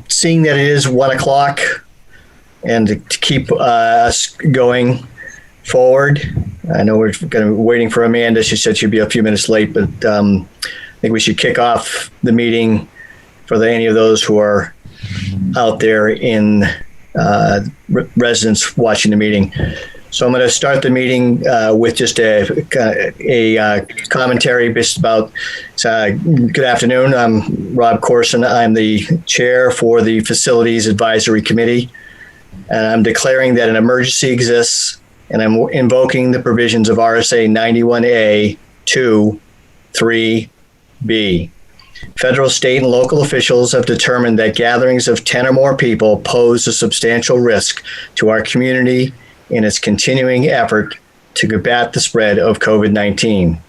Seeing that it is 1 o'clock and to keep us going forward, I know we're going to be waiting for Amanda. She said she'd be a few minutes late, but I think we should kick off the meeting for any of those who are out there in residents watching the meeting. So I'm going to start the meeting with just a commentary based about, good afternoon. I'm Rob Corson. I'm the chair for the Facilities Advisory Committee. And I'm declaring that an emergency exists, and I'm invoking the provisions of RSA 91A 2, 3B. Federal, state, and local officials have determined that gatherings of 10 or more people pose a substantial risk to our community in its continuing effort to combat the spread of COVID-19.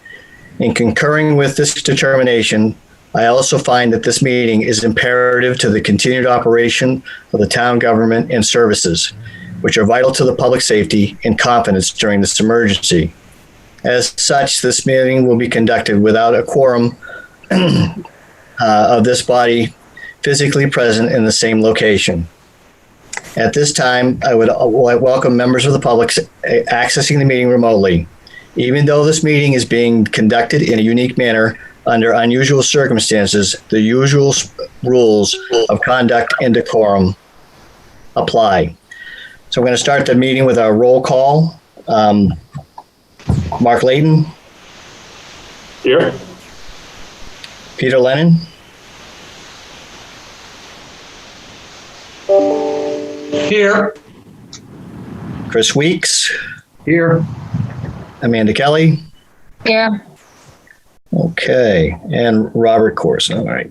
In concurring with this determination, I also find that this meeting is imperative to the continued operation of the town government and services, which are vital to the public safety and confidence during this emergency. As such, this meeting will be conducted without a quorum of this body physically present in the same location. At this time, I would welcome members of the public accessing the meeting remotely. Even though this meeting is being conducted in a unique manner under unusual circumstances, the usual rules of conduct and decorum apply. So I'm going to start the meeting with our roll call. Mark Layton. Here. Peter Lennon. Here. Chris Weeks. Here. Amanda Kelly. Here. Okay, and Robert Corson. All right.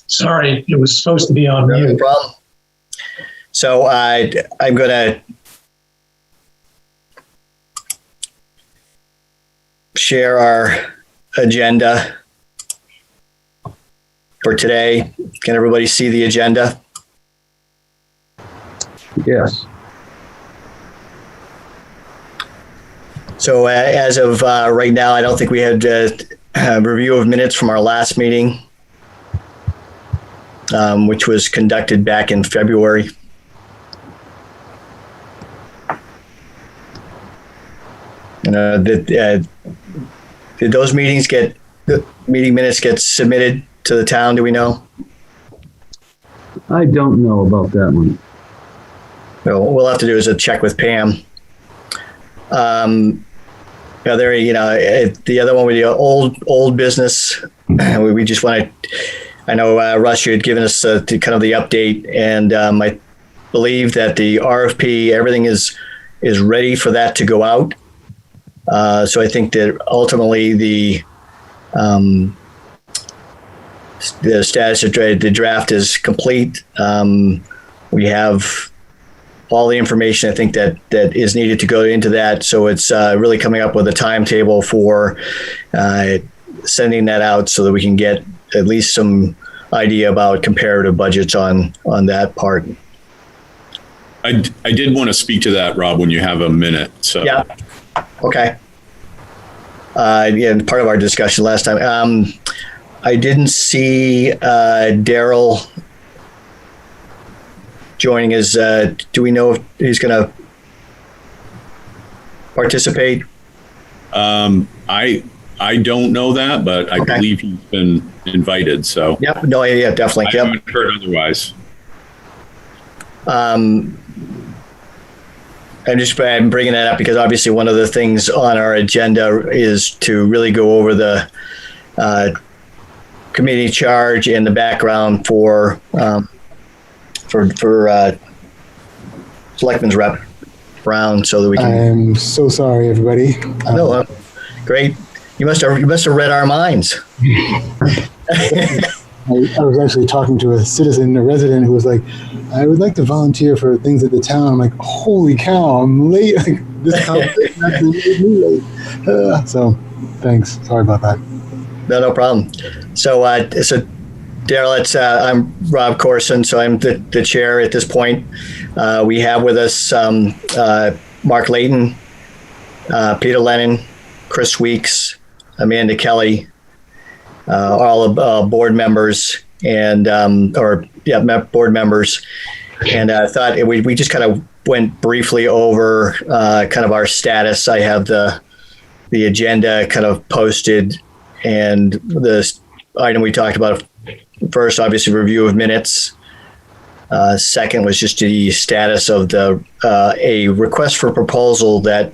Sorry, it was supposed to be on No mute. problem. So I'm going to share our agenda for today. Can everybody see the agenda? Yes. So as of right now, I don't think we had a review of minutes from our last meeting, which was conducted back in February. Did those meeting minutes get submitted to the town? Do we know? I don't know about that one. So what we'll have to do is a check with Pam. The other one with the old business, we just want to, I know Russ, you had given us kind of the update, and I believe that the RFP, everything is ready for that to go out. So I think that ultimately the status of the draft is complete. We have all the information I think that is needed to go into that. So it's really coming up with a timetable for sending that out so that we can get at least some idea about comparative budgets on that part. I did want to speak to that, Rob, when you have a minute. So yeah, okay. Part of our discussion last time, I didn't see Daryl joining us. Do we know if he's going to participate? I don't know that, but I believe he's been invited. So yep, no, yeah, definitely. I haven't heard otherwise. I'm bringing that up because obviously one of the things on our agenda is to really go over the committee charge and the background for Selectman's Rep Brown, so that we can. I'm so sorry, everybody. No, great. You must have read our minds. I was actually talking to a citizen, a resident, who was like, "I would like to volunteer for things at the town." I'm like, "Holy cow! I'm late. Like, this conversation actually made me late." So, thanks. Sorry about that. No problem. So Daryl, I'm Rob Corson, so I'm the chair at this point. We have with us Mark Layton, Peter Lennon, Chris Weeks, Amanda Kelly, all of board members and board members. And I thought we just kind of went briefly over kind of our status. I have the agenda kind of posted, and the item we talked about first, obviously, review of minutes. Second was just the status of a request for proposal that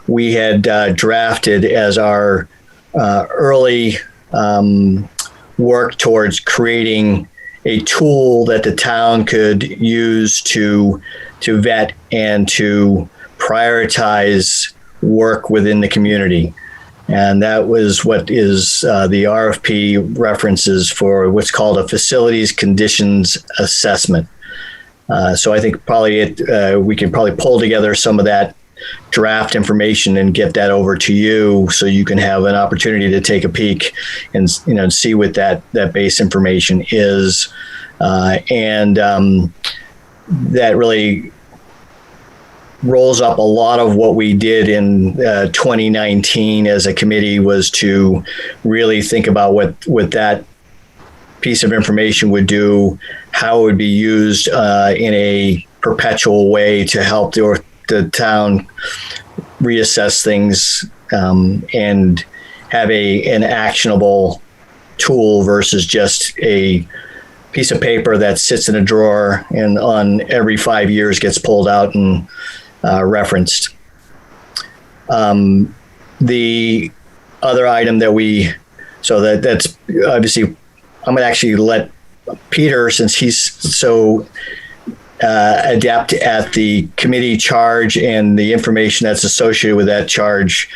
we had drafted as our early work towards creating a tool that the town could use to vet and to prioritize work within the community. And that was what is the RFP references for what's called a facilities conditions assessment. So I think probably we can probably pull together some of that draft information and get that over to you, so you can have an opportunity to take a peek and see what that base information is, and that really rolls up a lot of what we did in 2019 as a committee, was to really think about what that piece of information would do, how it would be used in a perpetual way to help the town reassess things and have an actionable tool versus just a piece of paper that sits in a drawer and on every 5 years gets pulled out and referenced. The other item that's obviously, I'm going to actually let Peter, since he's so adept at the committee charge and the information that's associated with that charge,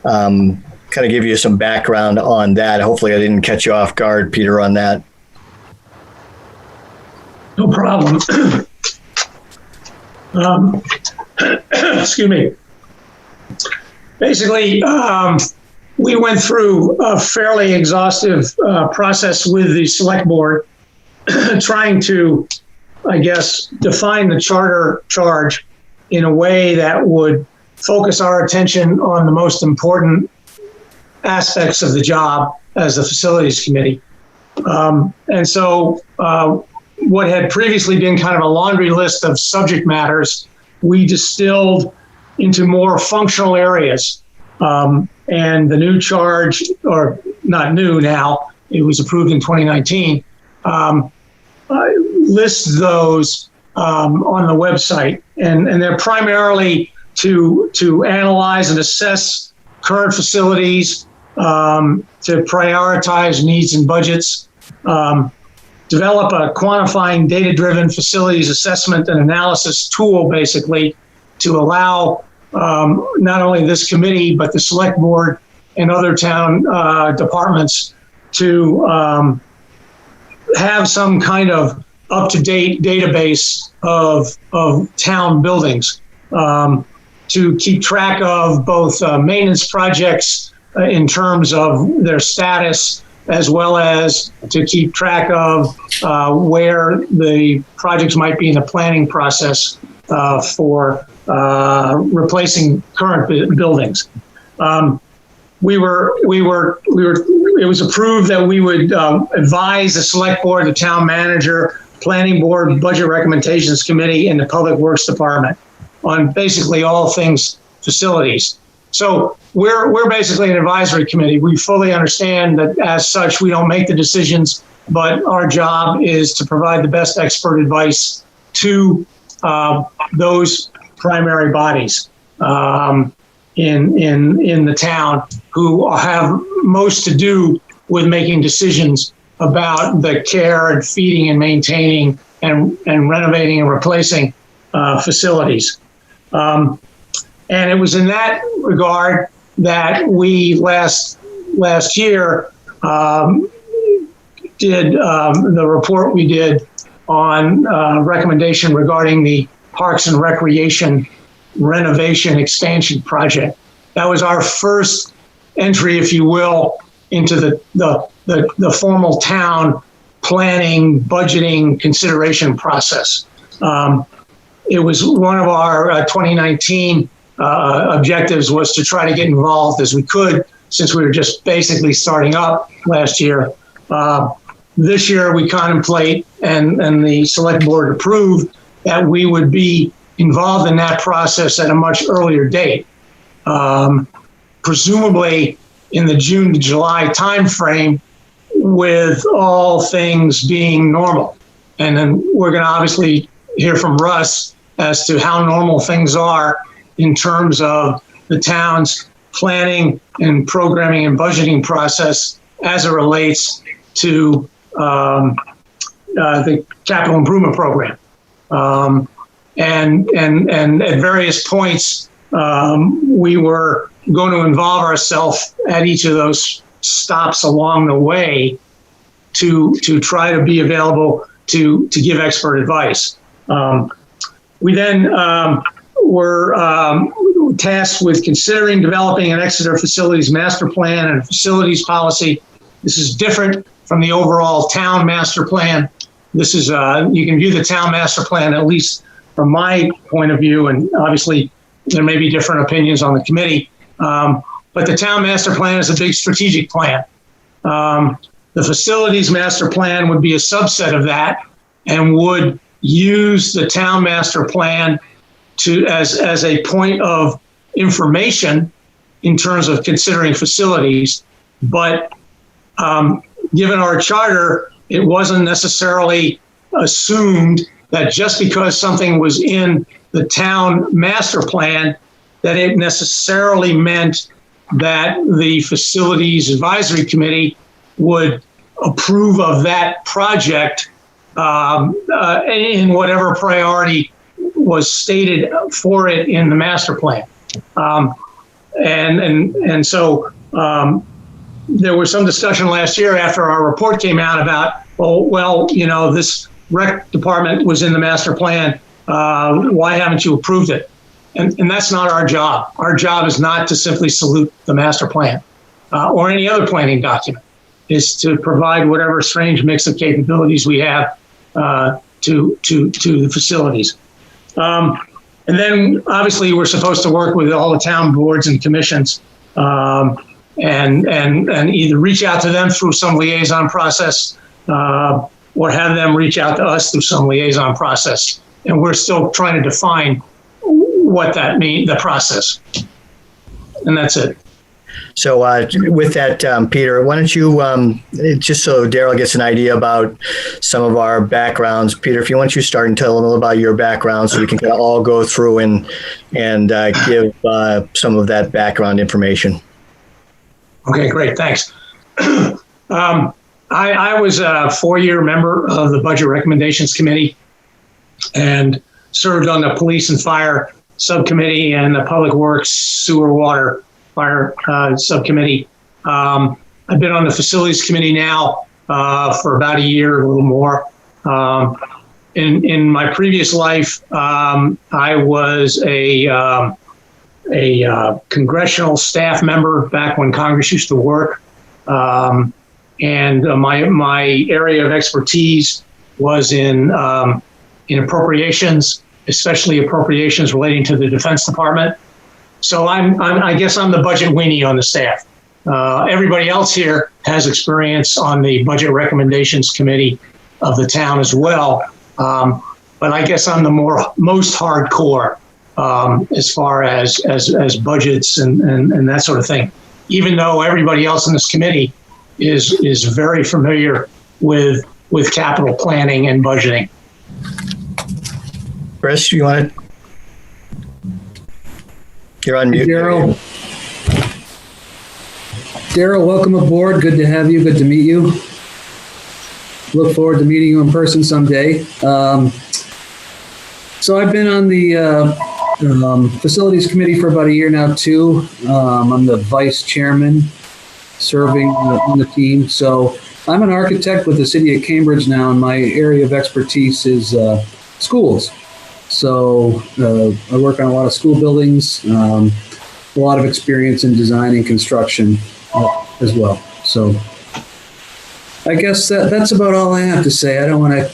kind of give you some background on that. Hopefully I didn't catch you off guard, Peter, on that. No problem. Excuse me. Basically, we went through a fairly exhaustive process with the select board, trying to, I guess, define the charter charge in a way that would focus our attention on the most important aspects of the job as the facilities committee. And so what had previously been kind of a laundry list of subject matters, we distilled into more functional areas. And the new charge, or not new now, it was approved in 2019, lists those on the website. And they're primarily to analyze and assess current facilities, to prioritize needs and budgets, develop a quantifying data-driven facilities assessment and analysis tool, basically, to allow not only this committee, but the select board and other town departments to have some kind of up-to-date database of town buildings, to keep track of both maintenance projects in terms of their status, as well as to keep track of where the projects might be in the planning process for replacing current buildings. It was approved that we would advise the select board, the town manager, planning board, budget recommendations committee, and the public works department on basically all things facilities. So we're basically an advisory committee. We fully understand that as such, we don't make the decisions, but our job is to provide the best expert advice to those primary bodies in the town who have most to do with making decisions about the care and feeding and maintaining and renovating and replacing facilities. And it was in that regard that we last year did the report we did on recommendation regarding the Parks and Recreation renovation expansion project. That was our first entry, if you will, into the formal town planning, budgeting, consideration process. It was one of our 2019 objectives was to try to get involved as we could, since we were just basically starting up last year. This year we contemplate, and the select board approved, that we would be involved in that process at a much earlier date, presumably in the June to July timeframe, with all things being normal. And then we're going to obviously hear from Russ as to how normal things are in terms of the town's planning and programming and budgeting process as it relates to the capital improvement program. And at various points, we were going to involve ourselves at each of those stops along the way to try to be available to give expert advice. We then were tasked with considering developing an Exeter facilities master plan and a facilities policy. This is different from the overall town master plan. This is, you can view the town master plan, at least from my point of view, and obviously there may be different opinions on the committee, but the town master plan is a big strategic plan. The facilities master plan would be a subset of that and would use the town master plan as a point of information in terms of considering facilities. But given our charter, it wasn't necessarily assumed that just because something was in the town master plan, that it necessarily meant that the facilities advisory committee would approve of that project in whatever priority was stated for it in the master plan. And so there was some discussion last year after our report came out about, well, you know, this rec department was in the master plan. Why haven't you approved it? And that's not our job. Our job is not to simply salute the master plan or any other planning document. Is to provide whatever strange mix of capabilities we have to the facilities. And then obviously we're supposed to work with all the town boards and commissions and either reach out to them through some liaison process or have them reach out to us through some liaison process. And we're still trying to define what that means, the process. And that's it. So with that, Peter, why don't you, just so Daryl gets an idea about some of our backgrounds, Peter, if you want, you start and tell them about your background so we can kind of all go through and give some of that background information. Okay, great, thanks. I was a 4-year member of the Budget Recommendations Committee and served on the Police and Fire Subcommittee and the Public Works, Sewer, Water, Fire Subcommittee. I've been on the Facilities Committee now for about a year, a little more. In my previous life, I was a congressional staff member back when Congress used to work. And my area of expertise was in appropriations, especially appropriations relating to the Defense Department. So I guess I'm the budget weenie on the staff. Everybody else here has experience on the Budget Recommendations Committee of the town as well. But I guess I'm the most hardcore as far as budgets and that sort of thing. Even though everybody else in this committee is very familiar with capital planning and budgeting. Chris, you want to? You're on mute. Daryl, welcome aboard. Good to have you. Good to meet you. Look forward to meeting you in person someday. So I've been on the Facilities Committee for about a year now, too. I'm the vice chairman serving on the team. So I'm an architect with the city of Cambridge now, and my area of expertise is schools. So I work on a lot of school buildings, a lot of experience in design and construction as well. So I guess that's about all I have to say. I don't want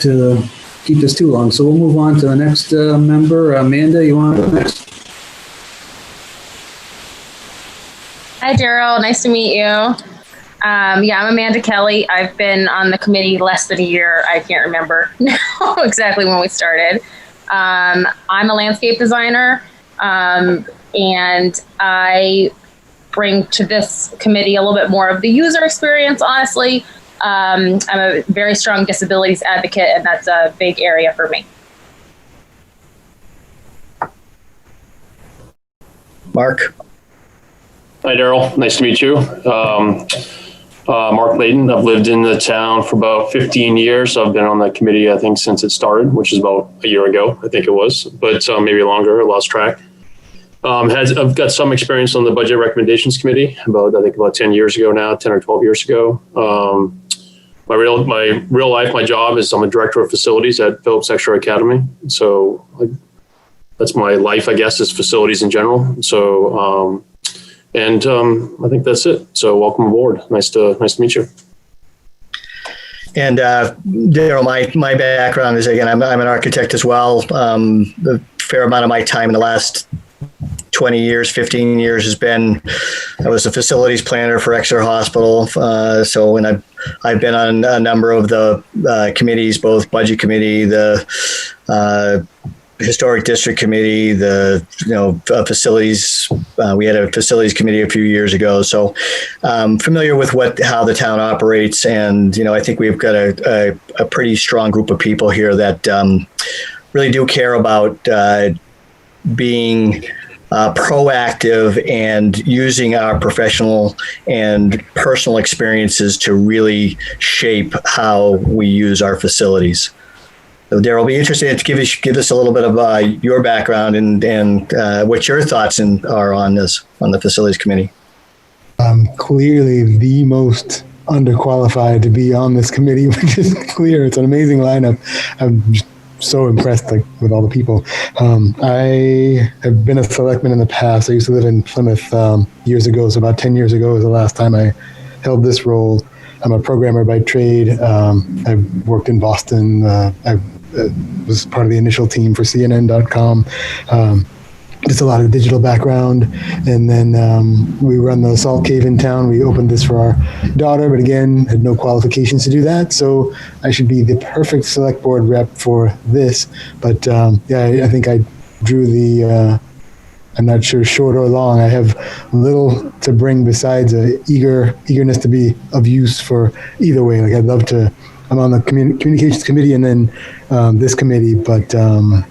to keep this too long. So we'll move on to the next member. Amanda, you want to go next? Hi, Daryl. Nice to meet you. I'm Amanda Kelly. I've been on the committee less than a year. I can't remember now exactly when we started. I'm a landscape designer, and I bring to this committee a little bit more of the user experience, honestly. I'm a very strong disabilities advocate, and that's a big area for me. Mark. Hi, Daryl. Nice to meet you. Mark Layden. I've lived in the town for about 15 years. So I've been on the committee, I think, since it started, which is about a year ago, I think it was, but maybe longer. I lost track. I've got some experience on the budget recommendations committee about 10 years ago now, 10 or 12 years ago. My real life, my job is I'm a director of facilities at Phillips Exeter Academy. So that's my life, I guess, is facilities in general. So, I think that's it. So welcome aboard. Nice to meet you. And Daryl, my background is, again, I'm an architect as well. A fair amount of my time in the last 20 years, 15 years has been, I was a facilities planner for Exeter Hospital. And I've been on a number of the committees, both budget committee, the historic district committee, the facilities. We had a facilities committee a few years ago, so familiar with how the town operates, and I think we've got a pretty strong group of people here that really do care about being proactive and using our professional and personal experiences to really shape how we use our facilities. So Daryl, I'll be interested to give us a little bit of your background and what your thoughts are on the facilities committee. I'm clearly the most underqualified to be on this committee, which is clear. It's an amazing lineup. I'm just so impressed with all the people. I have been a selectman in the past. I used to live in Plymouth years ago, so about 10 years ago was the last time I held this role. I'm a programmer by trade. I've worked in Boston. I was part of the initial team for exeternh.gov. Just a lot of digital background. And then we run the Salt Cave in town. We opened this for our daughter, but again, had no qualifications to do that. So I should be the perfect select board rep for this. But I think I drew the, I'm not sure short or long. I have little to bring besides eagerness to be of use for either way. Like I'd love to, I'm on the communications committee and then this committee, but I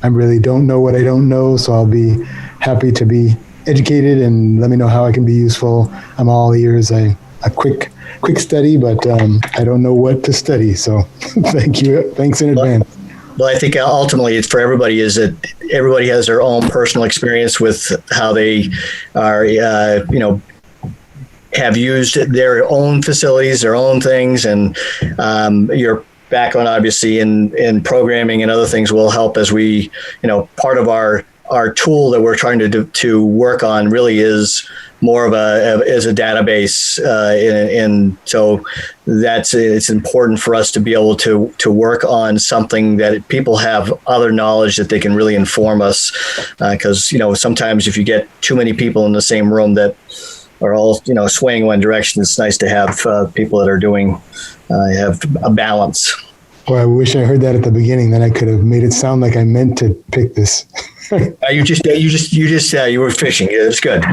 really don't know what I don't know, so I'll be happy to be educated and let me know how I can be useful. I'm all ears. A quick study, but I don't know what to study, so thank you. Thanks in advance. Well, I think ultimately it's for everybody is that everybody has their own personal experience with how they are, have used their own facilities, their own things, and your background obviously in programming and other things will help as we, part of our tool that we're trying to work on really is more of a database, and so it's important for us to be able to work on something that people have other knowledge that they can really inform us, because sometimes if you get too many people in the same room that are all swaying one direction, it's nice to have people that are doing have a balance. Well, I wish I heard that at the beginning. Then I could have made it sound like I meant to pick this. You were fishing. It was good.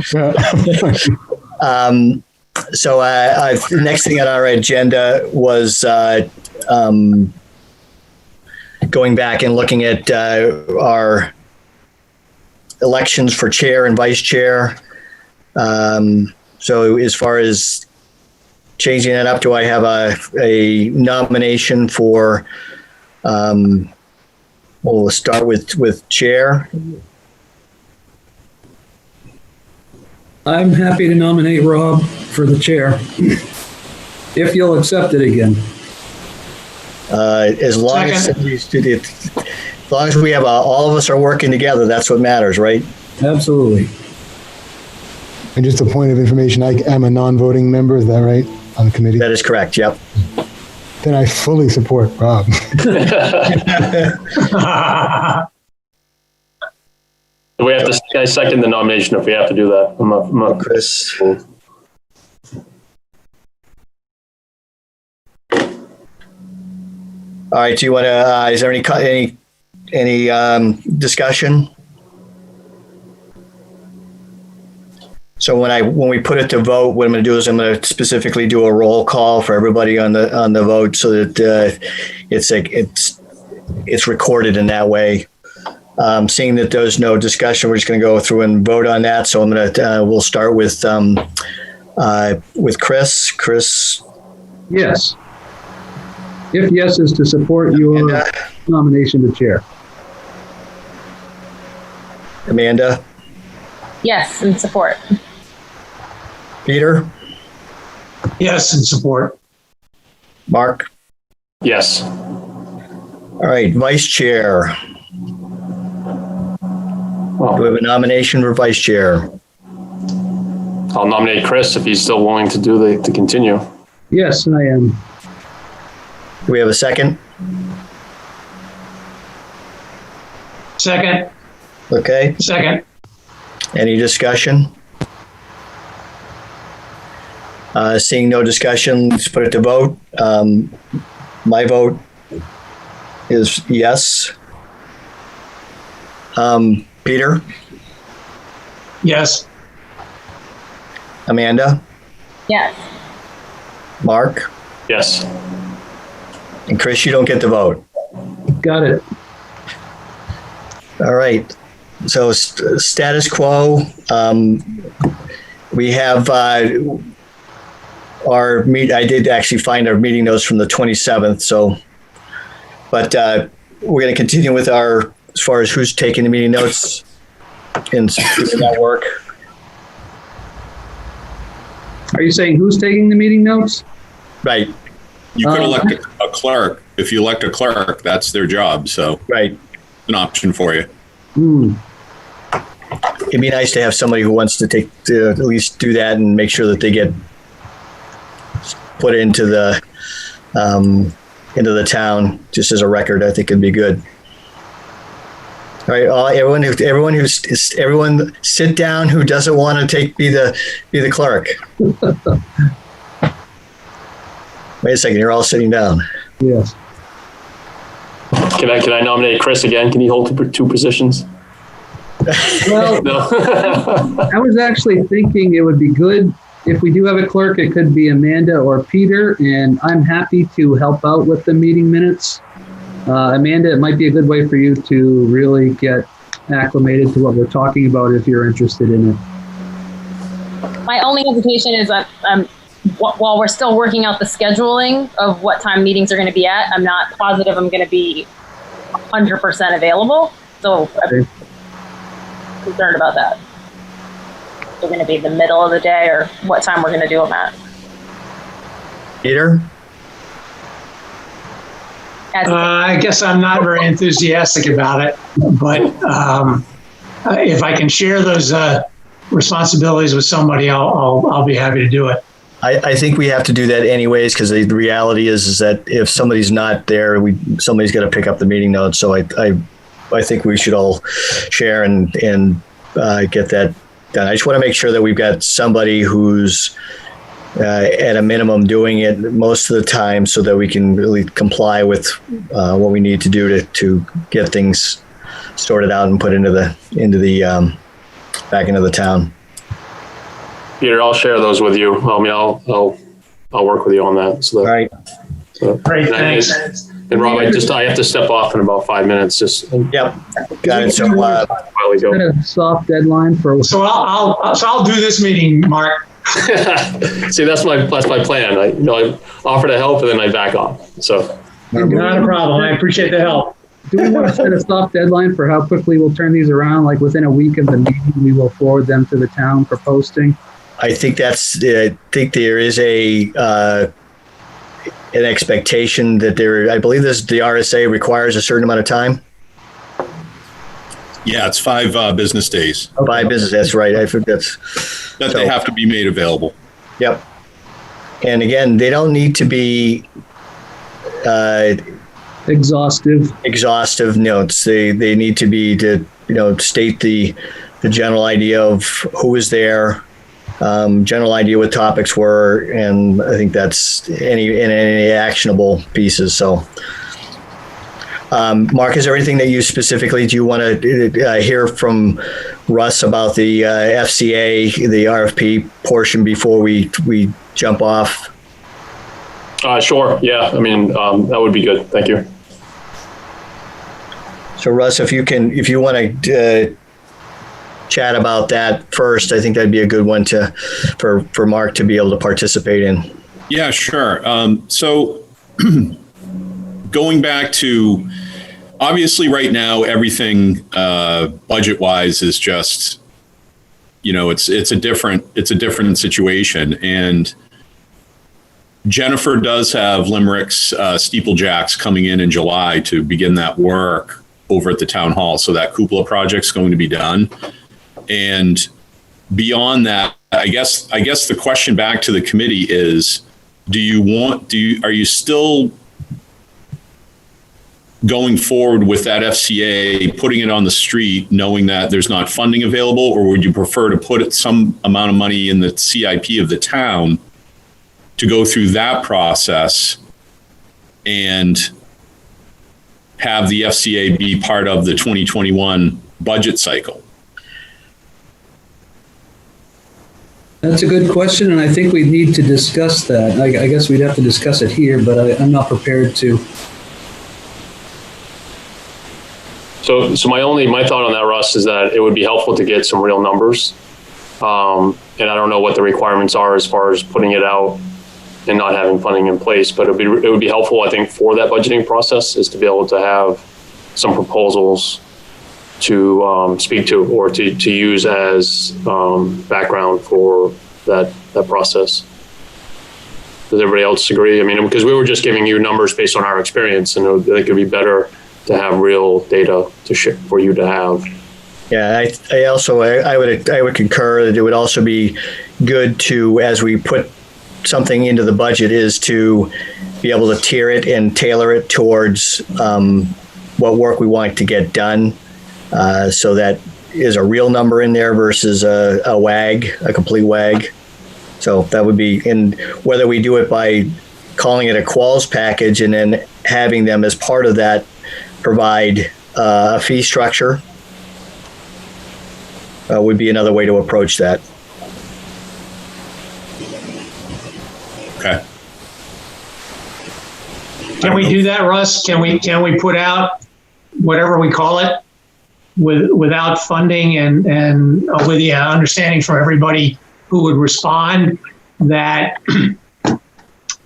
So the next thing on our agenda was going back and looking at our elections for chair and vice chair. So as far as changing that up, do I have a nomination for, we'll start with chair. I'm happy to nominate Rob for the chair, if you'll accept it again. As long as we have all of us are working together, that's what matters, right? Absolutely. And just a point of information, I'm a non-voting member, is that right, on the committee? That is correct, yep. Then I fully support Rob. We have to. I second the nomination if we have to do that. I'm not Chris. All right. Do you want to? Is there any discussion? So when we put it to vote, what I'm going to do is I'm going to specifically do a roll call for everybody on the vote, so that it's recorded in that way. Seeing that there's no discussion, we're just going to go through and vote on that. So I'm going to we'll start with Chris. Chris. Yes. If yes is to support your nomination to chair. Amanda. Yes, in support. Peter. Yes, in support. Mark. yes. All right, vice chair. Do we have a nomination for vice chair? I'll nominate Chris if he's still willing to continue. Yes, I am. Do we have a second? Second. Okay. Second. Any discussion? Seeing no discussion, let's put it to vote. My vote is yes. Peter? Yes. Amanda? Yes. Mark? Yes. And Chris, you don't get to vote. Got it. All right. So status quo. We have our meet. I did actually find our meeting notes from the 27th. So, but we're going to continue with our, as far as who's taking the meeting notes and doing that work. Are you saying who's taking the meeting notes? Right. You could elect a clerk. If you elect a clerk, that's their job. So Right. an option for you. It'd be nice to have somebody who wants to at least do that and make sure that they get put into the town just as a record. I think it'd be good. All right, everyone sit down who doesn't want to be the clerk. Wait a second, you're all sitting down. Yes. Can I nominate Chris again? Can he hold two positions? Well, No. I was actually thinking it would be good if we do have a clerk, it could be Amanda or Peter, and I'm happy to help out with the meeting minutes. Amanda, it might be a good way for you to really get acclimated to what we're talking about if you're interested in it. My only hesitation is that while we're still working out the scheduling of what time meetings are going to be at, I'm not positive I'm going to be 100% available. So I'm concerned about that. They're going to be the middle of the day or what time we're going to do them at. Peter? I guess I'm not very enthusiastic about it, but if I can share those responsibilities with somebody, I'll be happy to do it. I think we have to do that anyways, because the reality is that if somebody's not there, somebody's got to pick up the meeting notes. So I think we should all share and get that done. I just want to make sure that we've got somebody who's at a minimum doing it most of the time, so that we can really comply with what we need to do to get things sorted out and put into the back into the town. Peter, I'll share those with you. I mean, I'll work with you on that. So All right. Great, thanks. And Rob, I have to step off in about 5 minets. Yep. Got it. So Got a soft deadline for. So I'll do this meeting, Mark. See, that's my plan. I offer to help and then I back off. So Not a problem. I appreciate the help. Do we want to set a soft deadline for how quickly we'll turn these around? Like within a week of the meeting, we will forward them to the town for posting? I think there is an expectation that I believe the RSA requires a certain amount of time. Yeah, it's 5 business days. 5 business. That's right. I think They have to be made available. Yep. And again, they don't need to be Exhaustive notes. They need to be to state the general idea of who was there, general idea what topics were, and I think that's any actionable pieces. So, Mark, is there anything that you specifically do you want to hear from Russ about the FCA, the RFP portion before we jump off? Sure. Yeah. I mean, that would be good. Thank you. So, Russ, if you want to chat about that first, I think that'd be a good one for Mark to be able to participate in. Yeah, sure. So going back to, obviously right now, everything budget-wise is just, it's a different situation. And Jennifer does have Limerick's steeplejacks coming in July to begin that work over at the town hall. So that cupola project's going to be done. And beyond that, I guess the question back to the committee is, are you still going forward with that FCA, putting it on the street, knowing that there's not funding available, or would you prefer to put some amount of money in the CIP of the town to go through that process and have the FCA be part of the 2021 budget cycle? That's a good question, and I think we need to discuss that. I guess we'd have to discuss it here, but I'm not prepared to. So my thought on that, Russ, is that it would be helpful to get some real numbers. And I don't know what the requirements are as far as putting it out and not having funding in place, but it would be helpful, I think, for that budgeting process, is to be able to have some proposals to speak to, or to use as background for that process. Does everybody else agree? I mean, because we were just giving you numbers based on our experience, and I think it'd be better to have real data to share for you to have. Yeah, I would concur that it would also be good to, as we put something into the budget, is to be able to tier it and tailor it towards what work we want to get done. So that is a real number in there versus a WAG, a complete WAG. So that would be, and whether we do it by calling it a quals package and then having them as part of that provide a fee structure would be another way to approach that. Okay. Can we do that, Russ? Can we put out whatever we call it without funding and with the understanding from everybody who would respond that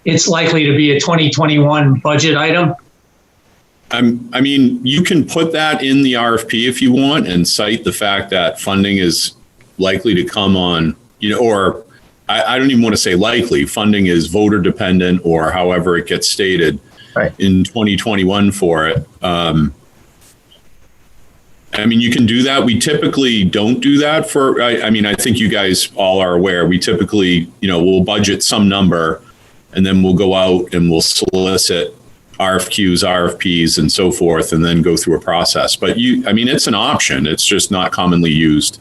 it's likely to be a 2021 budget item? I mean, you can put that in the RFP if you want and cite the fact that funding is likely to come on, or I don't even want to say likely, funding is voter dependent, or however it gets stated, right, in 2021 for it. I mean, you can do that. We typically don't do that for, I mean, I think you guys all are aware, we typically, we'll budget some number and then we'll go out and we'll solicit RFQs, RFPs, and so forth, and then go through a process. But I mean, it's an option. It's just not commonly used.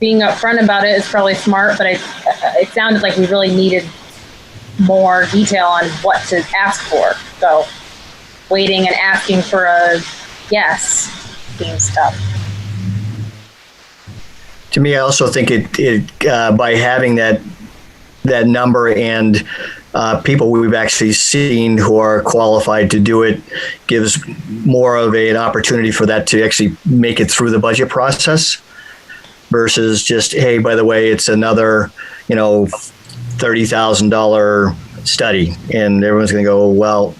Being upfront about it is probably smart, but it sounded like we really needed more detail on what to ask for. So waiting and asking for a yes seems tough. To me, I also think it by having that number and people we've actually seen who are qualified to do it gives more of an opportunity for that to actually make it through the budget process versus just, hey, by the way, it's another, $30,000 study. And everyone's going to go, well,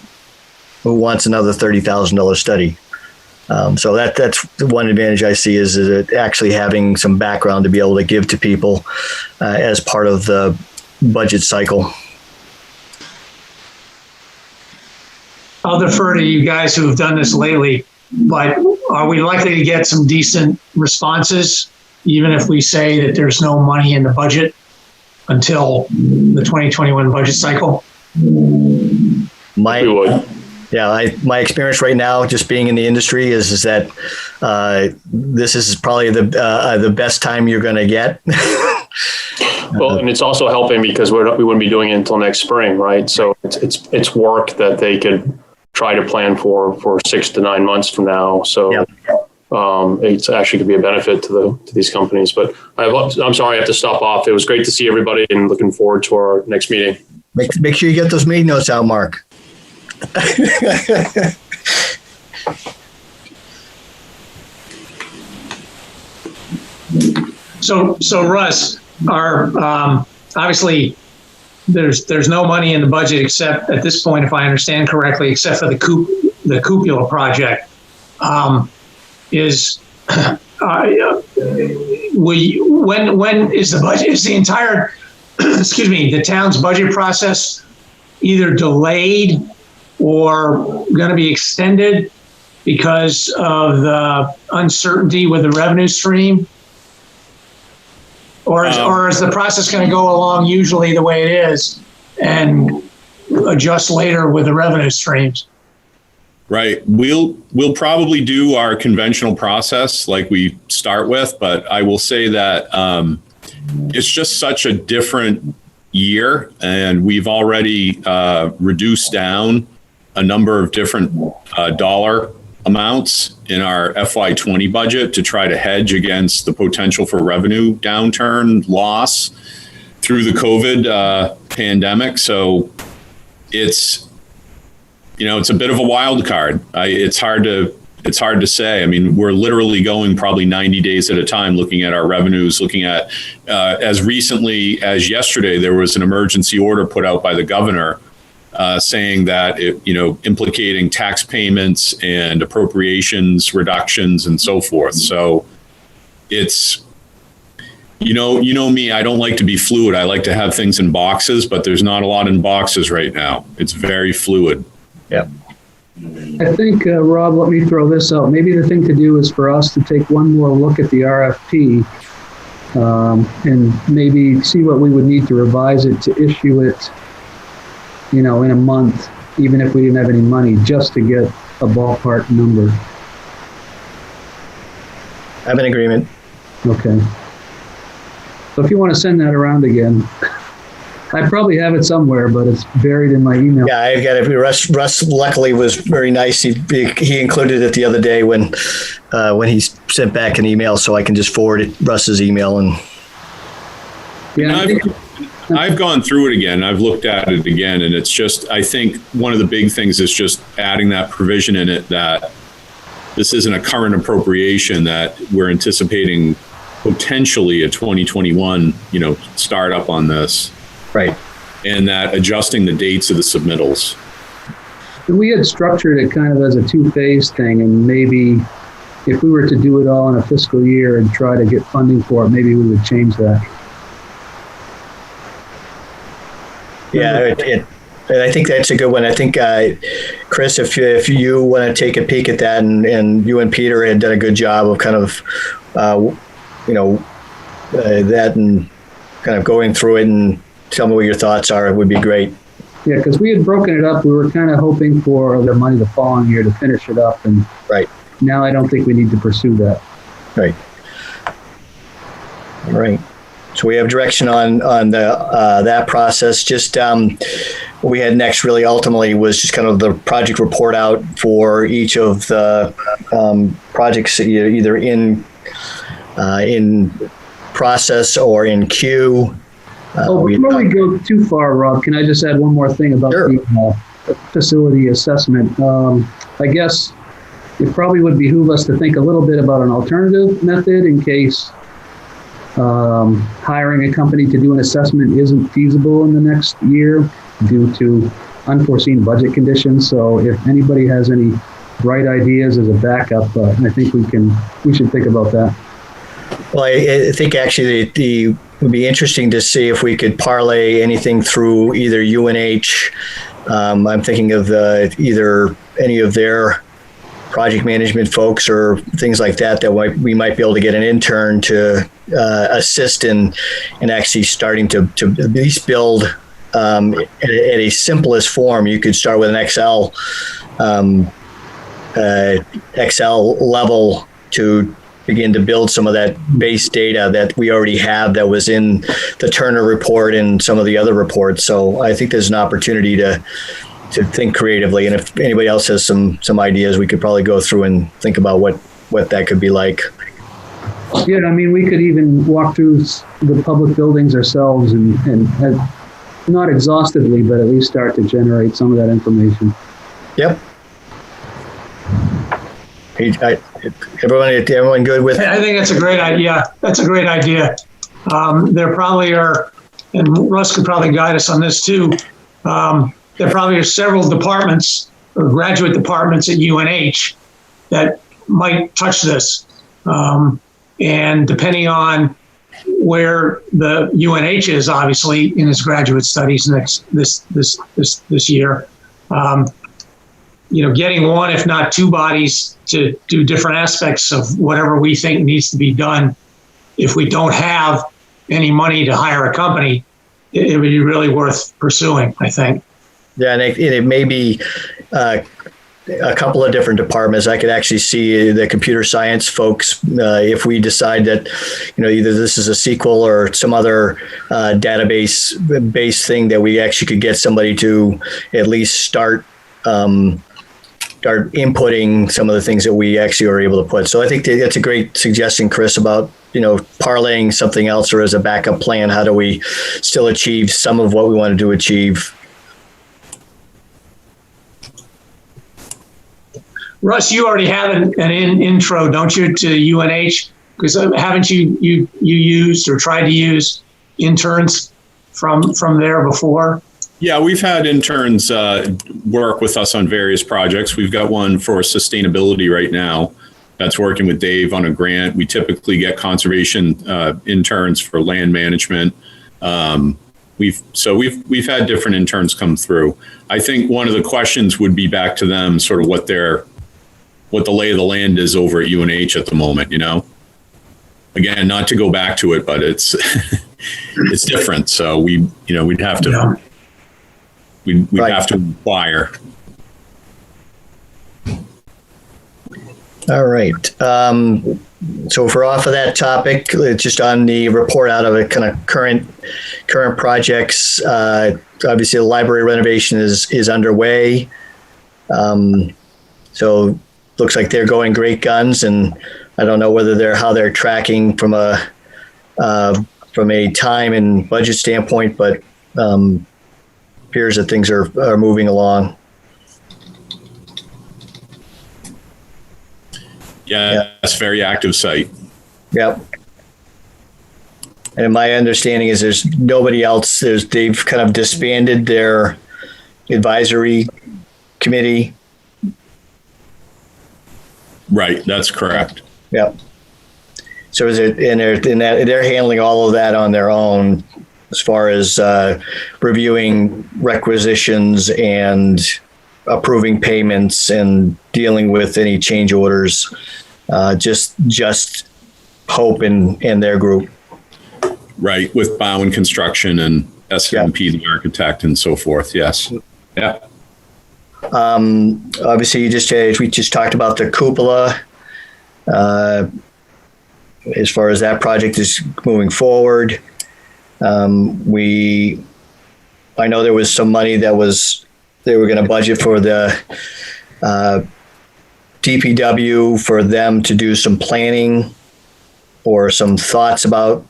who wants another $30,000 study? So that's one advantage I see is it actually having some background to be able to give to people as part of the budget cycle. I'll defer to you guys who have done this lately, but are we likely to get some decent responses, even if we say that there's no money in the budget until the 2021 budget cycle? My Yeah, my experience right now, just being in the industry, is that this is probably the best time you're going to get. Well, and it's also helping because we wouldn't be doing it until next spring, right? So it's work that they could try to plan for 6 to 9 months from now. So yep. It's actually could be a benefit to these companies. But I'm sorry I have to stop off. It was great to see everybody and looking forward to our next meeting. Make sure you get those meeting notes out, Mark. So Russ, our obviously there's no money in the budget except at this point, if I understand correctly, except for the cupola project. When is the budget? Is the entire the town's budget process either delayed or going to be extended because of the uncertainty with the revenue stream? Or is the process going to go along usually the way it is and adjust later with the revenue streams? Right. We'll probably do our conventional process like we start with, but I will say that it's just such a different year, and we've already reduced down a number of different dollar amounts in our FY20 budget to try to hedge against the potential for revenue downturn loss through the COVID pandemic. So it's a bit of a wild card. It's hard to say. I mean, we're literally going probably 90 days at a time, looking at our revenues, looking at as recently as yesterday, there was an emergency order put out by the governor saying that implicating tax payments and appropriations reductions and so forth. So it's, you know me, I don't like to be fluid. I like to have things in boxes, but there's not a lot in boxes right now. It's very fluid. Yeah. I think, Rob, let me throw this out. Maybe the thing to do is for us to take one more look at the RFP and maybe see what we would need to revise it to issue it, in a month, even if we didn't have any money, just to get a ballpark number. I'm in agreement. Okay. So if you want to send that around again, I probably have it somewhere, but it's buried in my email. Yeah, I've got it. Russ luckily was very nice. He included it the other day when he sent back an email, so I can just forward Russ's email. And yeah, I've gone through it again. I've looked at it again, and it's just, I think one of the big things is just adding that provision in it that this isn't a current appropriation, that we're anticipating potentially a 2021, startup on this. Right. And that adjusting the dates of the submittals. We had structured it kind of as a two-phase thing, and maybe if we were to do it all in a fiscal year and try to get funding for it, maybe we would change that. Yeah, I think that's a good one. I think, Chris, if you want to take a peek at that, and you and Peter had done a good job of kind of, that and kind of going through it and tell me what your thoughts are, it would be great. Yeah, because we had broken it up. We were kind of hoping for the money the following year to finish it up. And right now I don't think we need to pursue that. Right. All right. So we have direction on that process. Just what we had next really ultimately was just kind of the project report out for each of the projects either in process or in queue. Before we go too far, Rob, can I just add one more thing about the facility assessment? I guess it probably would behoove us to think a little bit about an alternative method in case hiring a company to do an assessment isn't feasible in the next year due to unforeseen budget conditions. So if anybody has any bright ideas as a backup, I think we should think about that. Well, I think actually it would be interesting to see if we could parlay anything through either UNH. I'm thinking of either any of their project management folks or things like that we might be able to get an intern to assist in actually starting to at least build at a simplest form. You could start with an Excel Excel level to begin to build some of that base data that we already have that was in the Turner report and some of the other reports. So I think there's an opportunity to think creatively. And if anybody else has some ideas, we could probably go through and think about what that could be like. Yeah, I mean, we could even walk through the public buildings ourselves and not exhaustively, but at least start to generate some of that information. Yep. Everyone good with? I think that's a great idea. That's a great idea. There probably are, and Russ could probably guide us on this too. There probably are several departments or graduate departments at UNH that might touch this. And depending on where the UNH is, obviously in its graduate studies this year, getting one, if not two bodies to do different aspects of whatever we think needs to be done. If we don't have any money to hire a company, it would be really worth pursuing, I think. Yeah, and it may be a couple of different departments. I could actually see the computer science folks, if we decide that, either this is a sequel or some other database-based thing that we actually could get somebody to at least start inputting some of the things that we actually are able to put. So I think that's a great suggestion, Chris, about, parlaying something else or as a backup plan. How do we still achieve some of what we wanted to achieve? Russ, you already have an intro, don't you, to UNH? Because haven't you used or tried to use interns from there before? Yeah, we've had interns work with us on various projects. We've got one for sustainability right now that's working with Dave on a grant. We typically get conservation interns for land management. We've had different interns come through. I think one of the questions would be back to them, sort of what the lay of the land is over at UNH at the moment, Again, not to go back to it, but it's it's different. So we'd have to we'd have to inquire. All right. So if we're off of that topic, just on the report out of it, kind of current projects. Obviously, the library renovation is underway. So looks like they're going great guns, and I don't know how they're tracking from a time and budget standpoint, but appears that things are moving along. Yeah, it's a very active site. Yep. And my understanding is there's nobody else. They've kind of disbanded their advisory committee. Right, that's correct. Yep. So they're handling all of that on their own, as far as reviewing requisitions and approving payments and dealing with any change orders. Just Hope and their group. Right, with Bowen Construction and SMP, the architect, and so forth. Yes. Yeah. Obviously, we just talked about the cupola. As far as that project is moving forward, I know there was some money they were going to budget for the DPW for them to do some planning or some thoughts about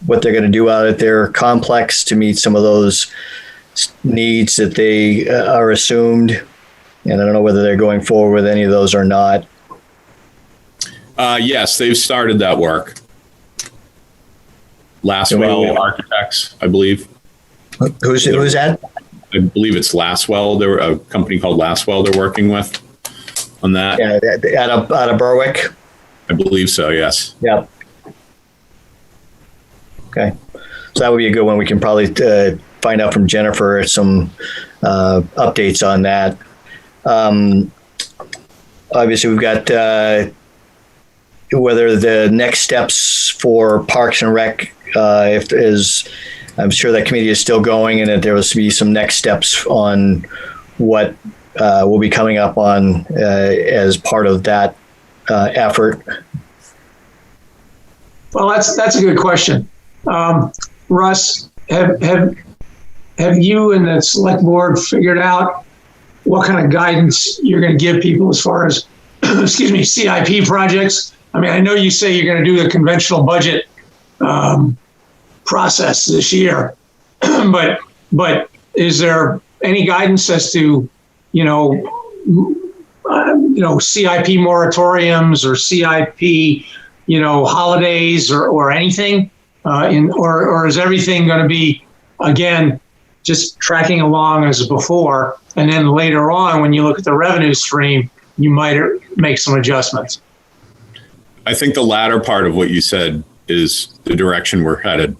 what they're going to do out at their complex to meet some of those needs that they are assumed. And I don't know whether they're going forward with any of those or not. Yes, they've started that work. Lastwell Architects, I believe. Who's that? I believe it's Lastwell. They're a company called Lastwell they're working with on that. Yeah, out of Berwick. I believe so, yes. Yep. Okay. So that would be a good one. We can probably find out from Jennifer some updates on that. Obviously, we've got whether the next steps for Parks and Rec, I'm sure that committee is still going, and that there will be some next steps on what will be coming up on as part of that effort? Well, that's a good question. Russ, have you and the select board figured out what kind of guidance you're going to give people as far as, excuse me, CIP projects? I mean, I know you say you're going to do the conventional budget process this year, but is there any guidance as to, CIP moratoriums or CIP, holidays or anything? Or is everything going to be, again, just tracking along as before, and then later on, when you look at the revenue stream, you might make some adjustments? I think the latter part of what you said is the direction we're headed.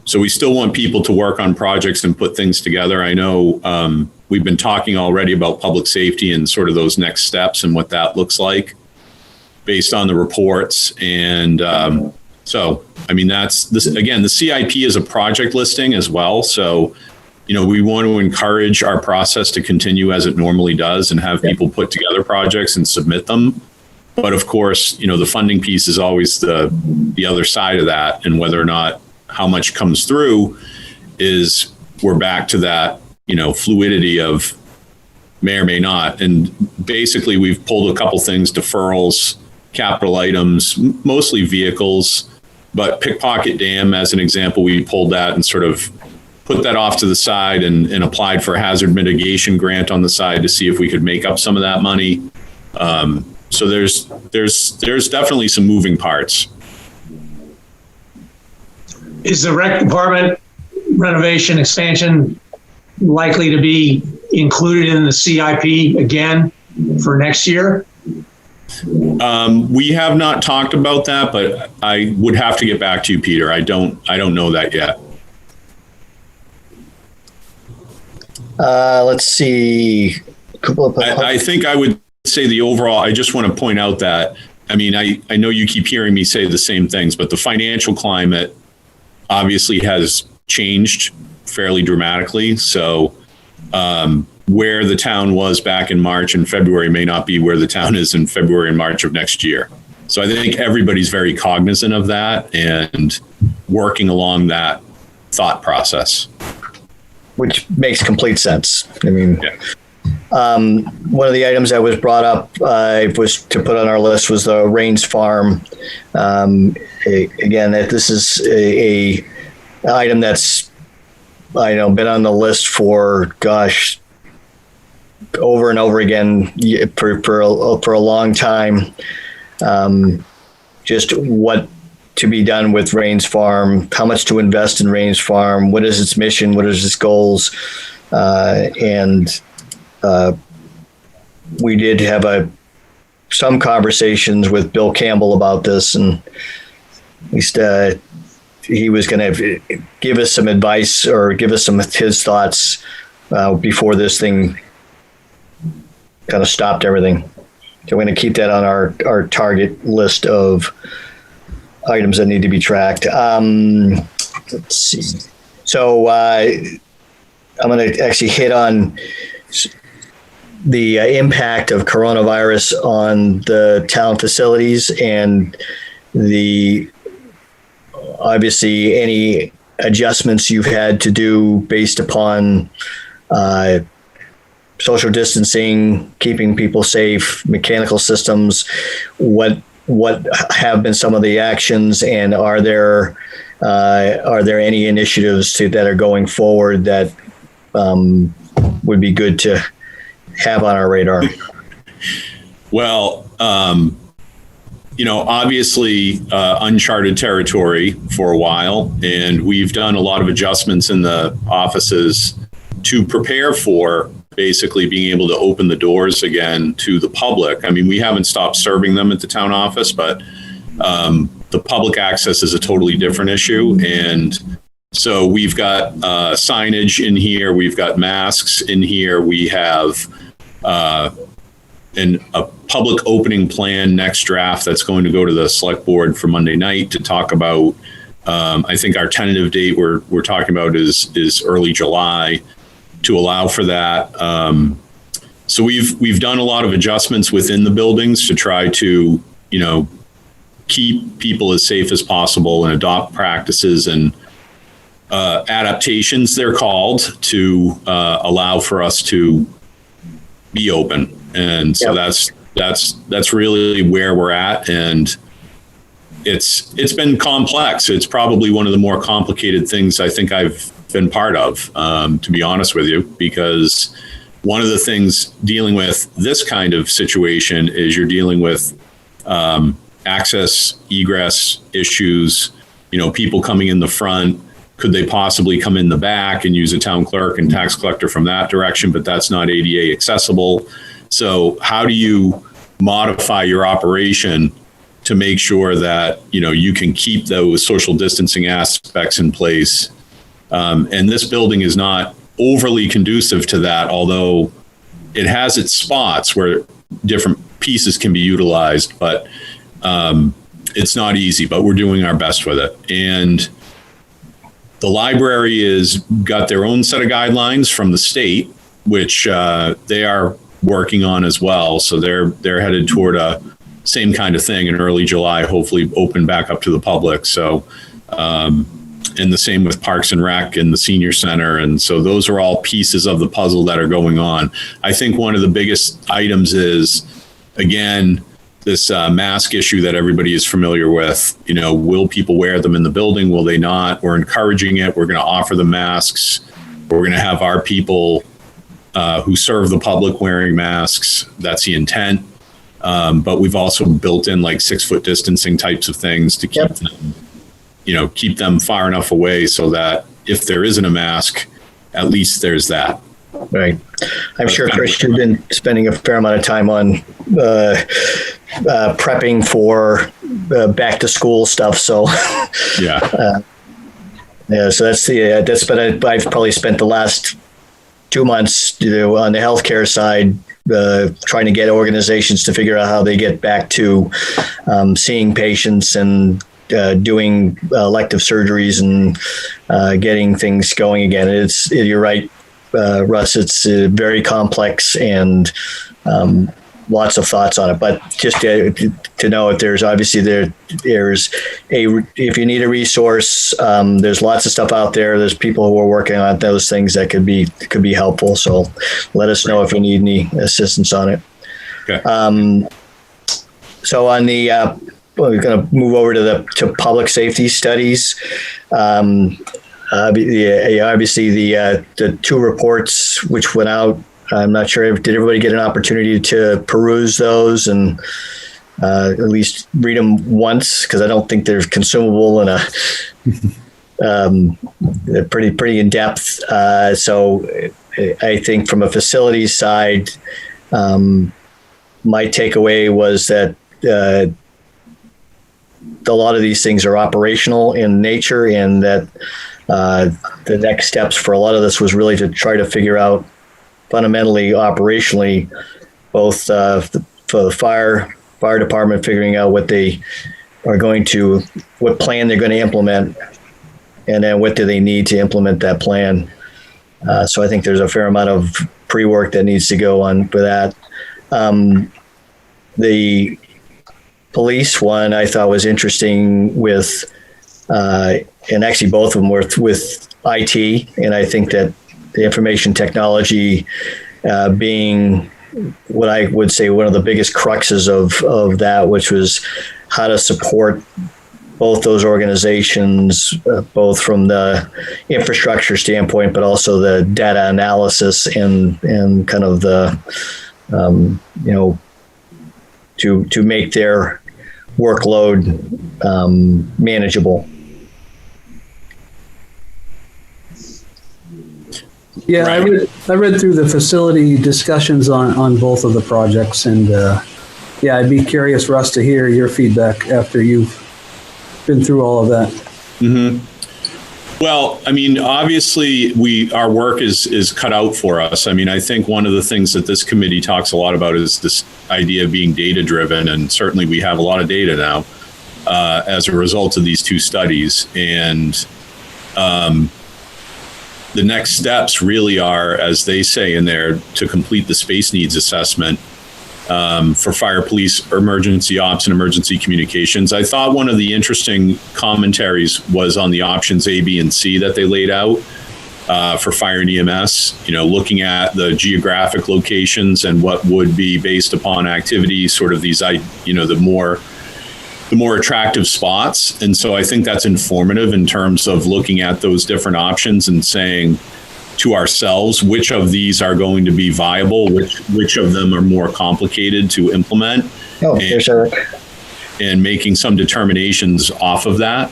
So we still want people to work on projects and put things together. I know we've been talking already about public safety and sort of those next steps and what that looks like based on the reports. And so, I mean, that's this again, the CIP is a project listing as well. So, we want to encourage our process to continue as it normally does and have people put together projects and submit them. But of course, the funding piece is always the other side of that. And whether or not how much comes through is we're back to that, fluidity of may or may not. And basically we've pulled a couple things, deferrals, capital items, mostly vehicles, but Pickpocket Dam, as an example, we pulled that and sort of put that off to the side and applied for a hazard mitigation grant on the side to see if we could make up some of that money. So there's definitely some moving parts. Is the rec department renovation expansion likely to be included in the CIP again for next year? We have not talked about that, but I would have to get back to you, Peter. I don't know that yet. Let's see. I think I would say the overall, I just want to point out that, I mean, I know you keep hearing me say the same things, but the financial climate obviously has changed fairly dramatically. So where the town was back in March and February may not be where the town is in February and March of next year. So I think everybody's very cognizant of that and working along that thought process. Which makes complete sense. I mean, one of the items that was brought up was to put on our list was the Rains Farm. Again, that this is a item that's been on the list for over and over again for a long time. Just what to be done with Rains Farm, how much to invest in Rains Farm, what is its mission, what is its goals, and we did have some conversations with Bill Campbell about this, and at least he was going to give us some advice or give us some of his thoughts before this thing kind of stopped everything. So we're going to keep that on our target list of items that need to be tracked. Let's see. So I'm going to actually hit on the impact of coronavirus on the town facilities and obviously any adjustments you've had to do based upon social distancing, keeping people safe, mechanical systems. What have been some of the actions, and are there any initiatives that are going forward that would be good to have on our radar? Well, obviously uncharted territory for a while, and we've done a lot of adjustments in the offices to prepare for basically being able to open the doors again to the public. I mean, we haven't stopped serving them at the town office, but the public access is a totally different issue. And so we've got signage in here. We've got masks in here. We have a public opening plan next draft that's going to go to the select board for Monday night to talk about. I think our tentative date we're talking about is early July to allow for that. So we've done a lot of adjustments within the buildings to try to, keep people as safe as possible and adopt practices and adaptations, they're called, to allow for us to be open. And so that's really where we're at. And it's been complex. It's probably one of the more complicated things I think I've been part of, to be honest with you, because one of the things dealing with this kind of situation is you're dealing with access, egress issues, people coming in the front. Could they possibly come in the back and use a town clerk and tax collector from that direction? But that's not ADA accessible. So how do you modify your operation to make sure that, you can keep those social distancing aspects in place? And this building is not overly conducive to that, although it has its spots where different pieces can be utilized, but it's not easy, but we're doing our best with it. And the library is got their own set of guidelines from the state, which they are working on as well. So they're headed toward a same kind of thing in early July, hopefully open back up to the public. So, and the same with Parks and Rec and the Senior Center. And so those are all pieces of the puzzle that are going on. I think one of the biggest items is, again, this mask issue that everybody is familiar with. Will people wear them in the building? Will they not? We're encouraging it. We're going to offer the masks. We're going to have our people who serve the public wearing masks. That's the intent. But we've also built in like 6-foot distancing types of things to keep them, keep them far enough away so that if there isn't a mask, at least there's that. Right. I'm sure, Chris, you've been spending a fair amount of time on prepping for back to school stuff. So, yeah. So but I've probably spent the last 2 months, on the healthcare side, trying to get organizations to figure out how they get back to seeing patients and doing elective surgeries and getting things going again. You're right, Russ, it's very complex and lots of thoughts on it. But just to know if there's if you need a resource, there's lots of stuff out there. There's people who are working on those things that could be helpful. So let us know if you need any assistance on it. Okay. So on the we're going to move over to public safety studies. Obviously, the 2 reports which went out, I'm not sure, did everybody get an opportunity to peruse those and at least read them once? Because I don't think they're consumable and they're pretty in depth. So I think from a facilities side, my takeaway was that a lot of these things are operational in nature, and that the next steps for a lot of this was really to try to figure out fundamentally, operationally, both for the fire department, figuring out what they are what plan they're going to implement, and then what do they need to implement that plan. So I think there's a fair amount of pre-work that needs to go on for that. The police one I thought was interesting with, and actually both of them were with IT, and I think that the information technology being what I would say one of the biggest cruxes of that, which was how to support both those organizations, both from the infrastructure standpoint, but also the data analysis and kind of the, to make their workload manageable. Yeah, right. I read through the facility discussions on both of the projects, and I'd be curious, Russ, to hear your feedback after you've been through all of that. Mm-hmm. Well, I mean, obviously, our work is cut out for us. I mean, I think one of the things that this committee talks a lot about is this idea of being data driven, and certainly we have a lot of data now as a result of these 2 studies, and the next steps really are, as they say in there, to complete the space needs assessment for fire, police, emergency ops, and emergency communications. I thought one of the interesting commentaries was on the options A, B, and C that they laid out for fire and EMS, looking at the geographic locations and what would be based upon activities, sort of these, the more attractive spots. And so I think that's informative in terms of looking at those different options and saying to ourselves, which of these are going to be viable, which of them are more complicated to implement. Oh, there's Eric. And making some determinations off of that.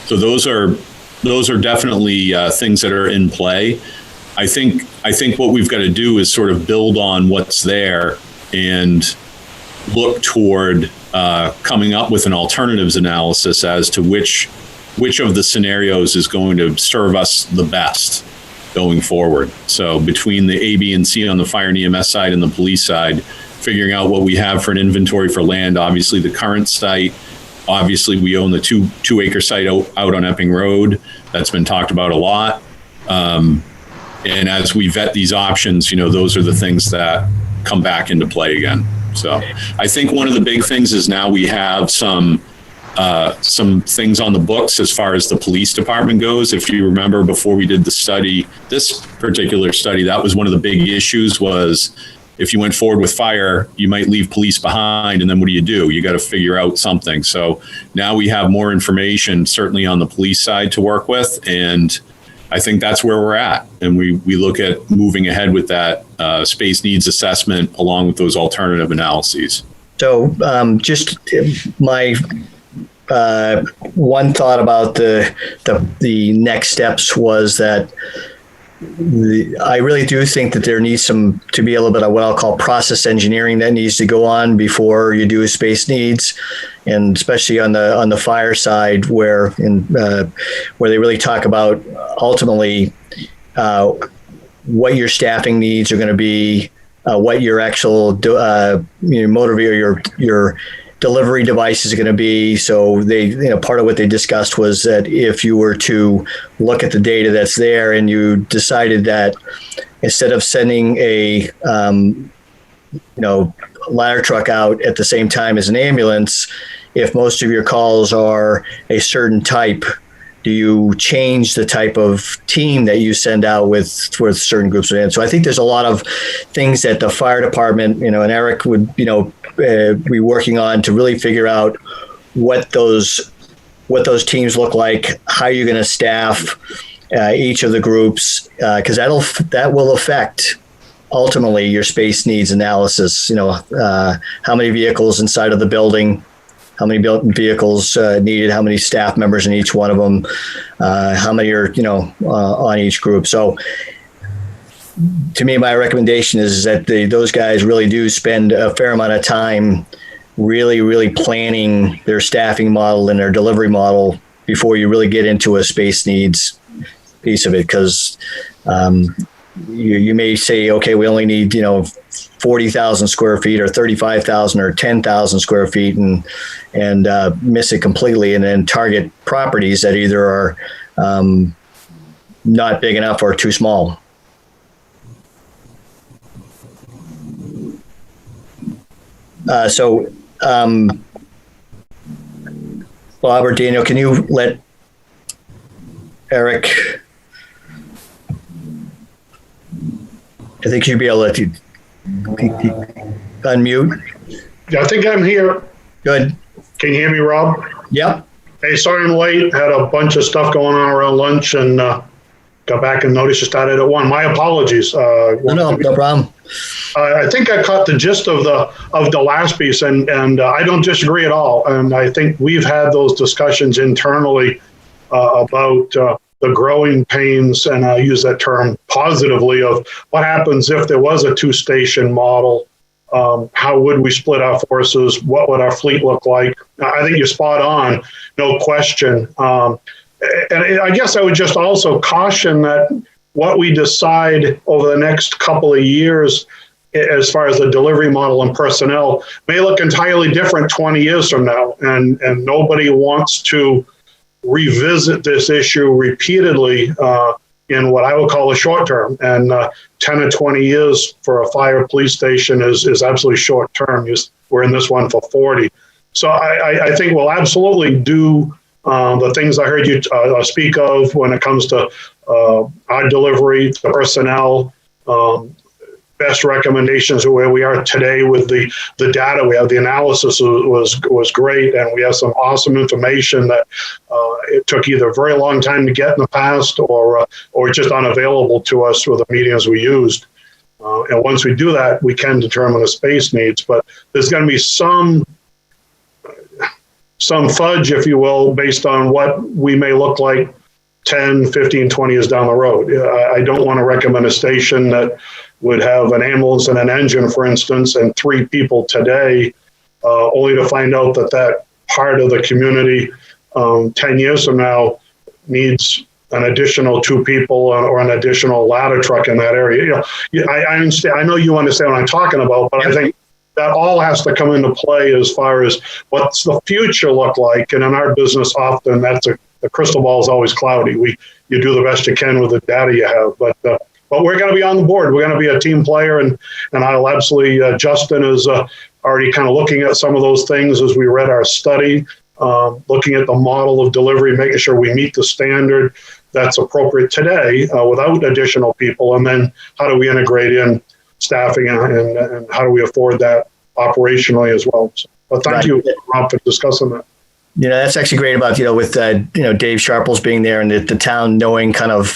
So those are definitely things that are in play. I think what we've got to do is sort of build on what's there and look toward coming up with an alternatives analysis as to which of the scenarios is going to serve us the best going forward. So between the A, B, and C on the fire and EMS side and the police side, figuring out what we have for an inventory for land, obviously the current site. Obviously, we own the two acre site out on Epping Road. That's been talked about a lot. And as we vet these options, those are the things that come back into play again. So I think one of the big things is now we have some things on the books as far as the police department goes. If you remember, before we did the study, this particular study, that was one of the big issues was if you went forward with fire, you might leave police behind. And then what do? You got to figure out something. So now we have more information, certainly on the police side to work with. And I think that's where we're at. And we look at moving ahead with that space needs assessment along with those alternative analyses. So just my one thought about the next steps was that I really do think that there needs to be a little bit of what I'll call process engineering that needs to go on before you do space needs, and especially on the fire side, where they really talk about ultimately what your staffing needs are going to be, what your actual motor vehicle, your delivery device is going to be. So part of what they discussed was that if you were to look at the data that's there and you decided that instead of sending a ladder truck out at the same time as an ambulance, if most of your calls are a certain type, do you change the type of team that you send out with certain groups? And so I think there's a lot of things that the fire department, and Eric would, be working on to really figure out what those teams look like, how you're going to staff each of the groups, because that will affect ultimately your space needs analysis. How many vehicles inside of the building, how many vehicles needed, how many staff members in each one of them, how many are on each group. So to me, my recommendation is that those guys really do spend a fair amount of time really, really planning their staffing model and their delivery model before you really get into a space needs piece of it. Because you may say, okay, we only need 40,000 square feet or 35,000 or 10,000 square feet, and miss it completely, and then target properties that either are not big enough or too small. So Bob or Daniel, can you let Eric? I think you'd be able to unmute. Yeah, I think I'm here. Good. Can you hear me, Rob? Yep. Hey, sorry I'm late. Had a bunch of stuff going on around lunch and got back and noticed you started at 1. My apologies. No problem. I think I caught the gist of the last piece, and I don't disagree at all. And I think we've had those discussions internally about the growing pains, and I use that term positively, of what happens if there was a 2-station model. How would we split our forces? What would our fleet look like? I think you're spot on, no question. And I guess I would just also caution that what we decide over the next couple of years as far as the delivery model and personnel may look entirely different 20 years from now. And nobody wants to revisit this issue repeatedly in what I would call a short term. And 10 or 20 years for a fire police station is absolutely short term. We're in this one for 40. So I think we'll absolutely do the things I heard you speak of when it comes to our delivery, the personnel, best recommendations of where we are today with the data we have. The analysis was great, and we have some awesome information that it took either a very long time to get in the past or just unavailable to us with the mediums we used. And once we do that, we can determine the space needs. But there's going to be some fudge, if you will, based on what we may look like 10, 15, 20 years down the road. I don't want to recommend a station that would have an ambulance and an engine, for instance, and 3 people today, only to find out that part of the community 10 years from now needs an additional 2 people or an additional ladder truck in that area. I understand. I know you understand what I'm talking about, but I think that all has to come into play as far as what's the future look like. And in our business, often the crystal ball is always cloudy. You do the best you can with the data you have, but we're going to be on the board. We're going to be a team player, and I'll absolutely. Justin is already kind of looking at some of those things as we read our study, looking at the model of delivery, making sure we meet the standard that's appropriate today without additional people, and then how do we integrate in staffing and how do we afford that operationally as well. So, but thank you, Rob, for discussing that. That's actually great about, with, Dave Sharples being there and the town knowing kind of,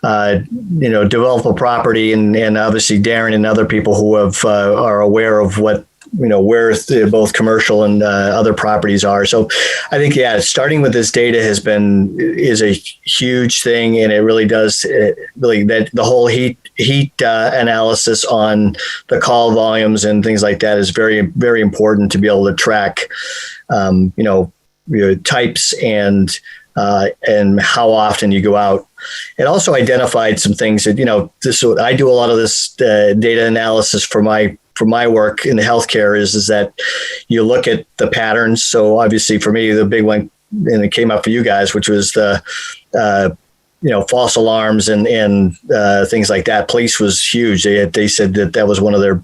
developable property and obviously Darren and other people who are aware of what, where both commercial and other properties are. So I think, starting with this data is a huge thing. And it really does that the whole heat analysis on the call volumes and things like that is very, very important to be able to track, types and how often you go out. It also identified some things that, I do a lot of this data analysis for my work in the healthcare is that you look at the patterns. So obviously for me, the big one, and it came up for you guys, which was the, false alarms and things like that. Police was huge. They said that was one of their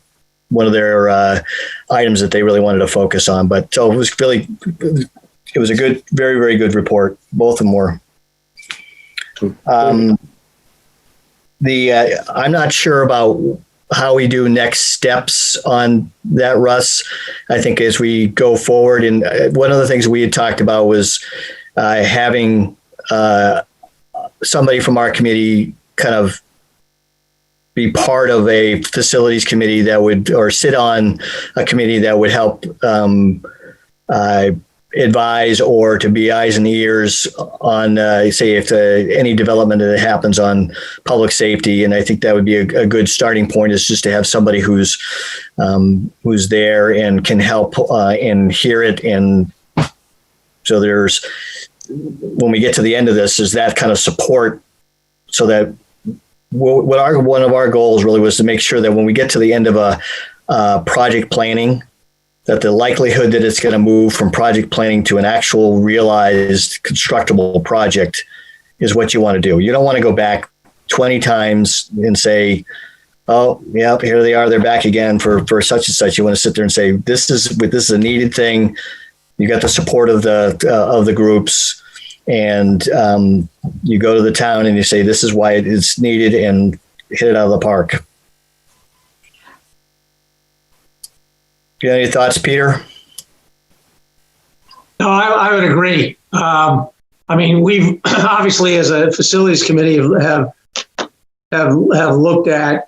items that they really wanted to focus on. But so it was a good, very, very good report. Both of them were. I'm not sure about how we do next steps on that, Russ. I think as we go forward, and one of the things we had talked about was having somebody from our committee kind of be part of a facilities committee that would, or sit on a committee that would help advise or to be eyes and ears on, say, if any development that happens on public safety. And I think that would be a good starting point, is just to have somebody who's there and can help and hear it. And so when we get to the end of this, is that kind of support, so that one of our goals really was to make sure that when we get to the end of a project planning, that the likelihood that it's going to move from project planning to an actual realized constructible project is what you want to do. You don't want to go back 20 times and say, oh, yeah, here they are. They're back again for such and such. You want to sit there and say, this is a needed thing. You got the support of the groups, and you go to the town and you say, this is why it's needed, and hit it out of the park. You got any thoughts, Peter? No, I would agree. We've obviously, as a facilities committee, have looked at,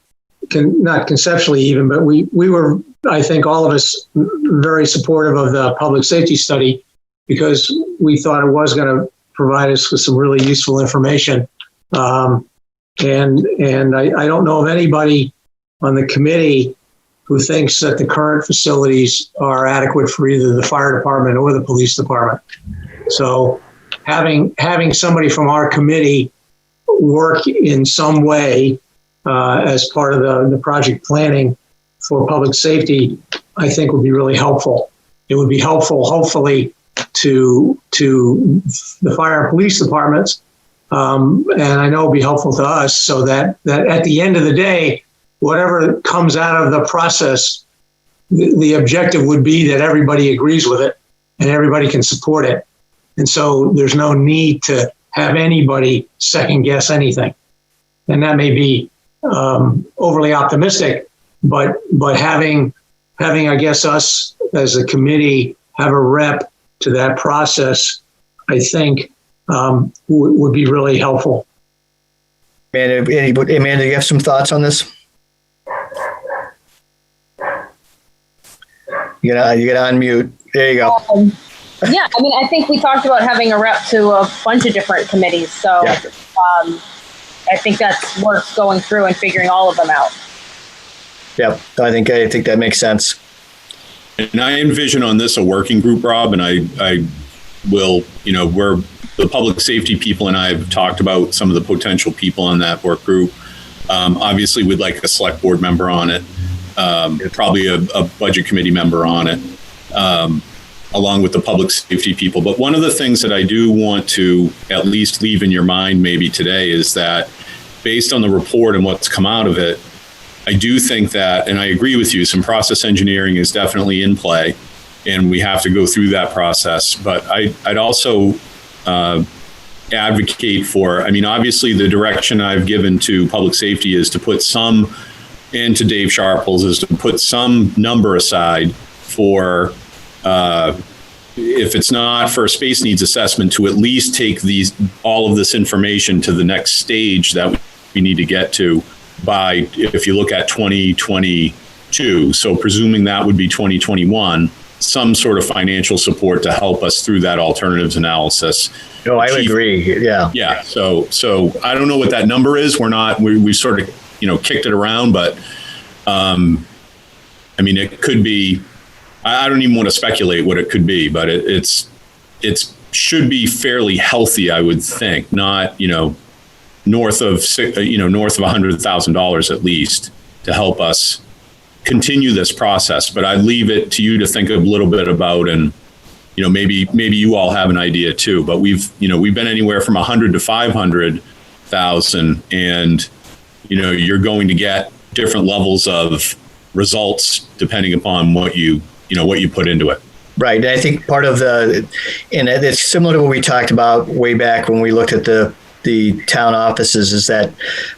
not conceptually even, but we were, I think, all of us very supportive of the public safety study, because we thought it was going to provide us with some really useful information. And I don't know of anybody on the committee who thinks that the current facilities are adequate for either the fire department or the police department. So having somebody from our committee work in some way as part of the project planning for public safety, I think would be really helpful. It would be helpful, hopefully, to the fire and police departments, and I know it'll be helpful to us, so that at the end of the day, whatever comes out of the process, the objective would be that everybody agrees with it and everybody can support it. And so there's no need to have anybody second guess anything. And that may be overly optimistic, but having, I guess, us as a committee have a rep to that process, I think would be really helpful. Amanda, you have some thoughts on this? You get on mute. There you go. Yeah, I mean, I think we talked about having a rep to a bunch of different committees. So Yeah. I think that's worth going through and figuring all of them out. Yep, I think that makes sense. And I envision on this a working group, Rob, and I will, we're the public safety people, and I have talked about some of the potential people on that work group. Obviously, we'd like a select board member on it, probably a budget committee member on it, along with the public safety people. But one of the things that I do want to at least leave in your mind maybe today is that based on the report and what's come out of it, I do think that, and I agree with you, some process engineering is definitely in play, and we have to go through that process. But I'd also advocate for, obviously the direction I've given to public safety is to put some, and to Dave Sharples, is to put some number aside for, if it's not for a space needs assessment, to at least take all of this information to the next stage that we need to get to by, if you look at 2022, so presuming that would be 2021, some sort of financial support to help us through that alternatives analysis. No, I would agree. Yeah. Yeah. So I don't know what that number is. We sort of, kicked it around, but it could be, I don't even want to speculate what it could be, but it should be fairly healthy, I would think, not, north of $100,000 at least, to help us continue this process. But I leave it to you to think a little bit about, and maybe you all have an idea too. But we've been anywhere from 100 to 500,000, and you're going to get different levels of results depending upon what you put into it. Right. And I think part of and it's similar to what we talked about way back when we looked at the town offices, is that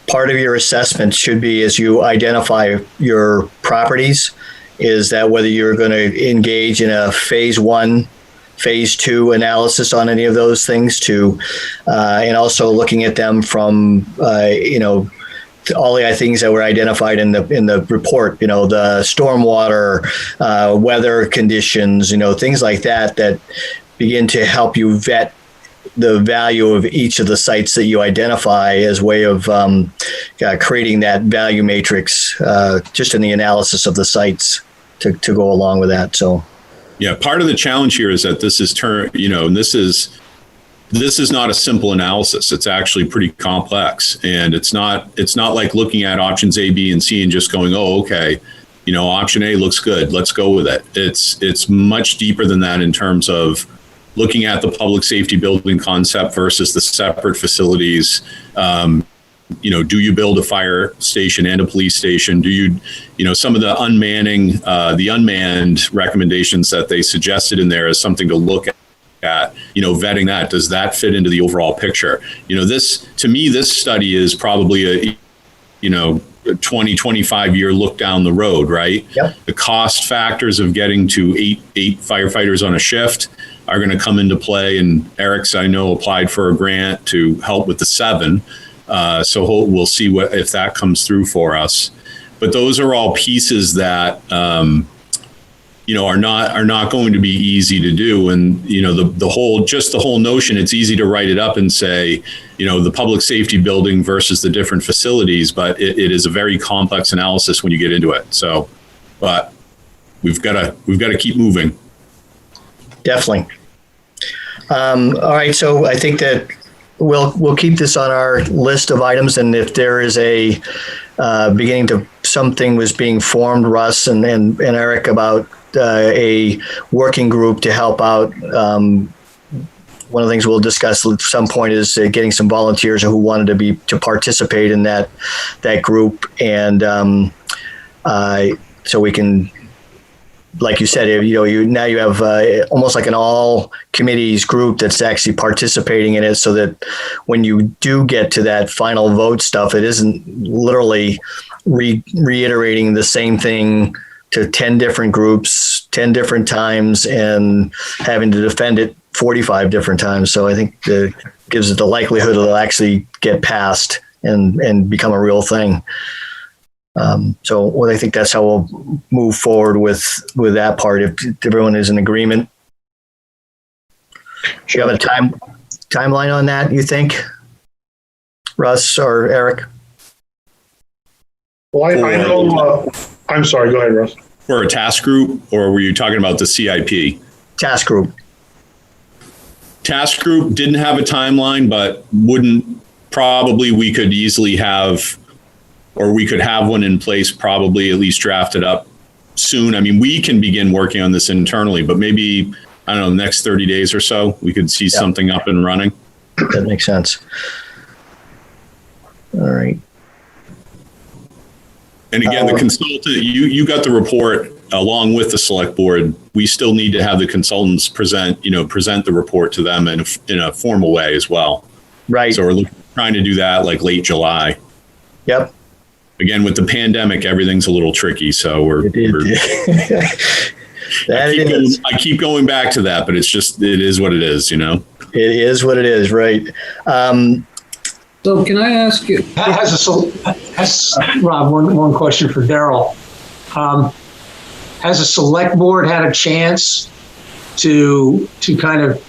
part of your assessment should be, as you identify your properties, is that whether you're going to engage in a phase 1, phase 2 analysis on any of those things, and also looking at them from, all the things that were identified in the report, the stormwater, weather conditions, things like that begin to help you vet the value of each of the sites that you identify as way of creating that value matrix just in the analysis of the sites to go along with that. So, yeah, part of the challenge here is that this is not a simple analysis. It's actually pretty complex, and it's not like looking at options A, B, and C and just going, oh, okay, option A looks good, let's go with it. It's much deeper than that in terms of looking at the public safety building concept versus the separate facilities. Do you build a fire station and a police station? Do you, some of the unmanned recommendations that they suggested in there is something to look at, vetting that. Does that fit into the overall picture? This study is probably a 20, 25 year look down the road, right? Yep. The cost factors of getting to eight firefighters on a shift are going to come into play. And Eric's, I know, applied for a grant to help with the 7. So we'll see if that comes through for us. But those are all pieces that, are not going to be easy to do. And, the whole notion, it's easy to write it up and say, the public safety building versus the different facilities, but it is a very complex analysis when you get into it. So, but we've got to keep moving. Definitely. All right. So I think that we'll keep this on our list of items. And if there is a beginning to something was being formed, Russ and Eric, about a working group to help out. One of the things we'll discuss at some point is getting some volunteers who wanted to participate in that group, and so we can, like you said, now you have almost like an all committees group that's actually participating in it, so that when you do get to that final vote stuff, it isn't literally reiterating the same thing to 10 different groups, 10 different times, and having to defend it 45 different times. So I think it gives it the likelihood it'll actually get passed and become a real thing. So I think that's how we'll move forward with that part, if everyone is in agreement. Do you have a timeline on that, you think, Russ or Eric? Well, I know, I'm sorry, go ahead, Russ. For a task group, or were you talking about the CIP? Task group. Task group didn't have a timeline, but we could easily have, or we could have one in place, probably at least drafted up soon. I mean, we can begin working on this internally, but maybe, I don't know, the next 30 days or so, we could see something up and running. That makes sense. All right. And again, the consultant, you got the report along with the select board. We still need to have the consultants present the report to them in a formal way as well. Right. So we're trying to do that like late July. Yep. Again, with the pandemic, everything's a little tricky. So I keep going back to that, but it is what it is, It is what it is, right. So can I ask you, Rob, one question for Daryl. Has the select board had a chance to kind of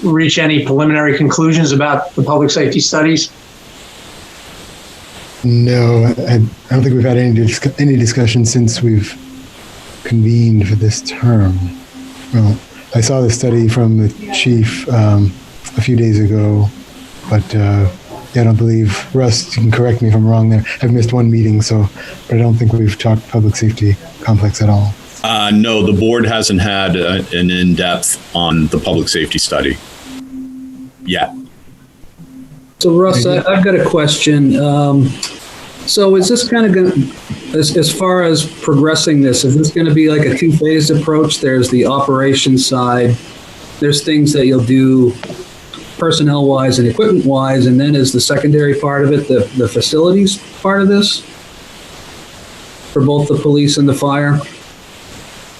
reach any preliminary conclusions about the public safety studies? No, I don't think we've had any discussion since we've convened for this term. Well, I saw the study from the chief a few days ago, but I don't believe, Russ, you can correct me if I'm wrong there. I've missed one meeting, but I don't think we've talked public safety complex at all. No, the board hasn't had an in-depth on the public safety study yet. So Russ, I've got a question. So is this kind of going to, as far as progressing this, is this going to be like a two-phased approach? There's the operations side, there's things that you'll do personnel-wise and equipment-wise, and then is the secondary part of it, the facilities part of this for both the police and the fire?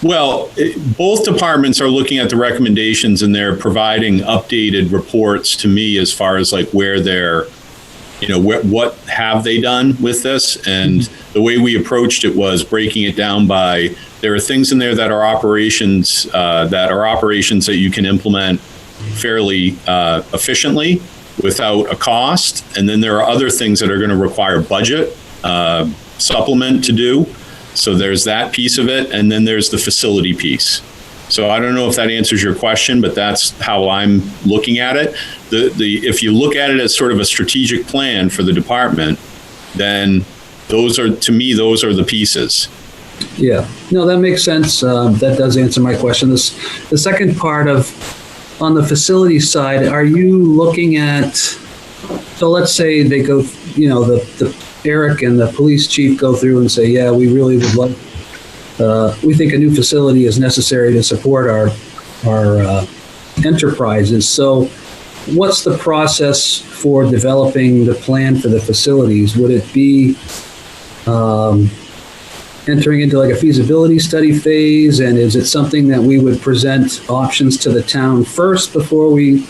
Well, both departments are looking at the recommendations, and they're providing updated reports to me as far as like where they're, what have they done with this? And the way we approached it was breaking it down by, there are things in there that are operations that you can implement fairly efficiently without a cost. And then there are other things that are going to require budget supplement to do. So there's that piece of it. And then there's the facility piece. So I don't know if that answers your question, but that's how I'm looking at it. If you look at it as sort of a strategic plan for the department, then those are the pieces. Yeah, no, that makes sense. That does answer my question. The second part on the facility side, are you looking at, so let's say they go, the Eric and the police chief go through and say, yeah, we really would like, we think a new facility is necessary to support our enterprises. So what's the process for developing the plan for the facilities? Would it be entering into like a feasibility study phase? And is it something that we would present options to the town first before we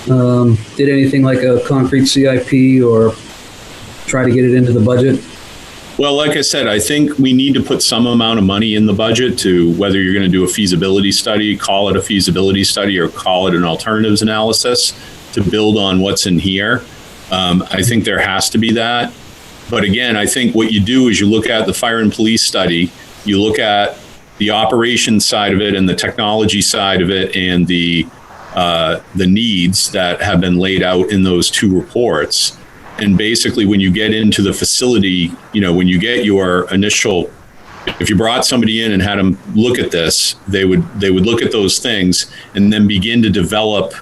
did anything like a concrete CIP or try to get it into the budget? Well, like I said, I think we need to put some amount of money in the budget to whether you're going to do a feasibility study, call it a feasibility study, or call it an alternatives analysis to build on what's in here. I think there has to be that. But again, I think what you do is you look at the fire and police study, you look at the operations side of it and the technology side of it and the needs that have been laid out in those two reports. And basically, when you get into the facility, when you get your initial, if you brought somebody in and had them look at this, they would look at those things and then begin to develop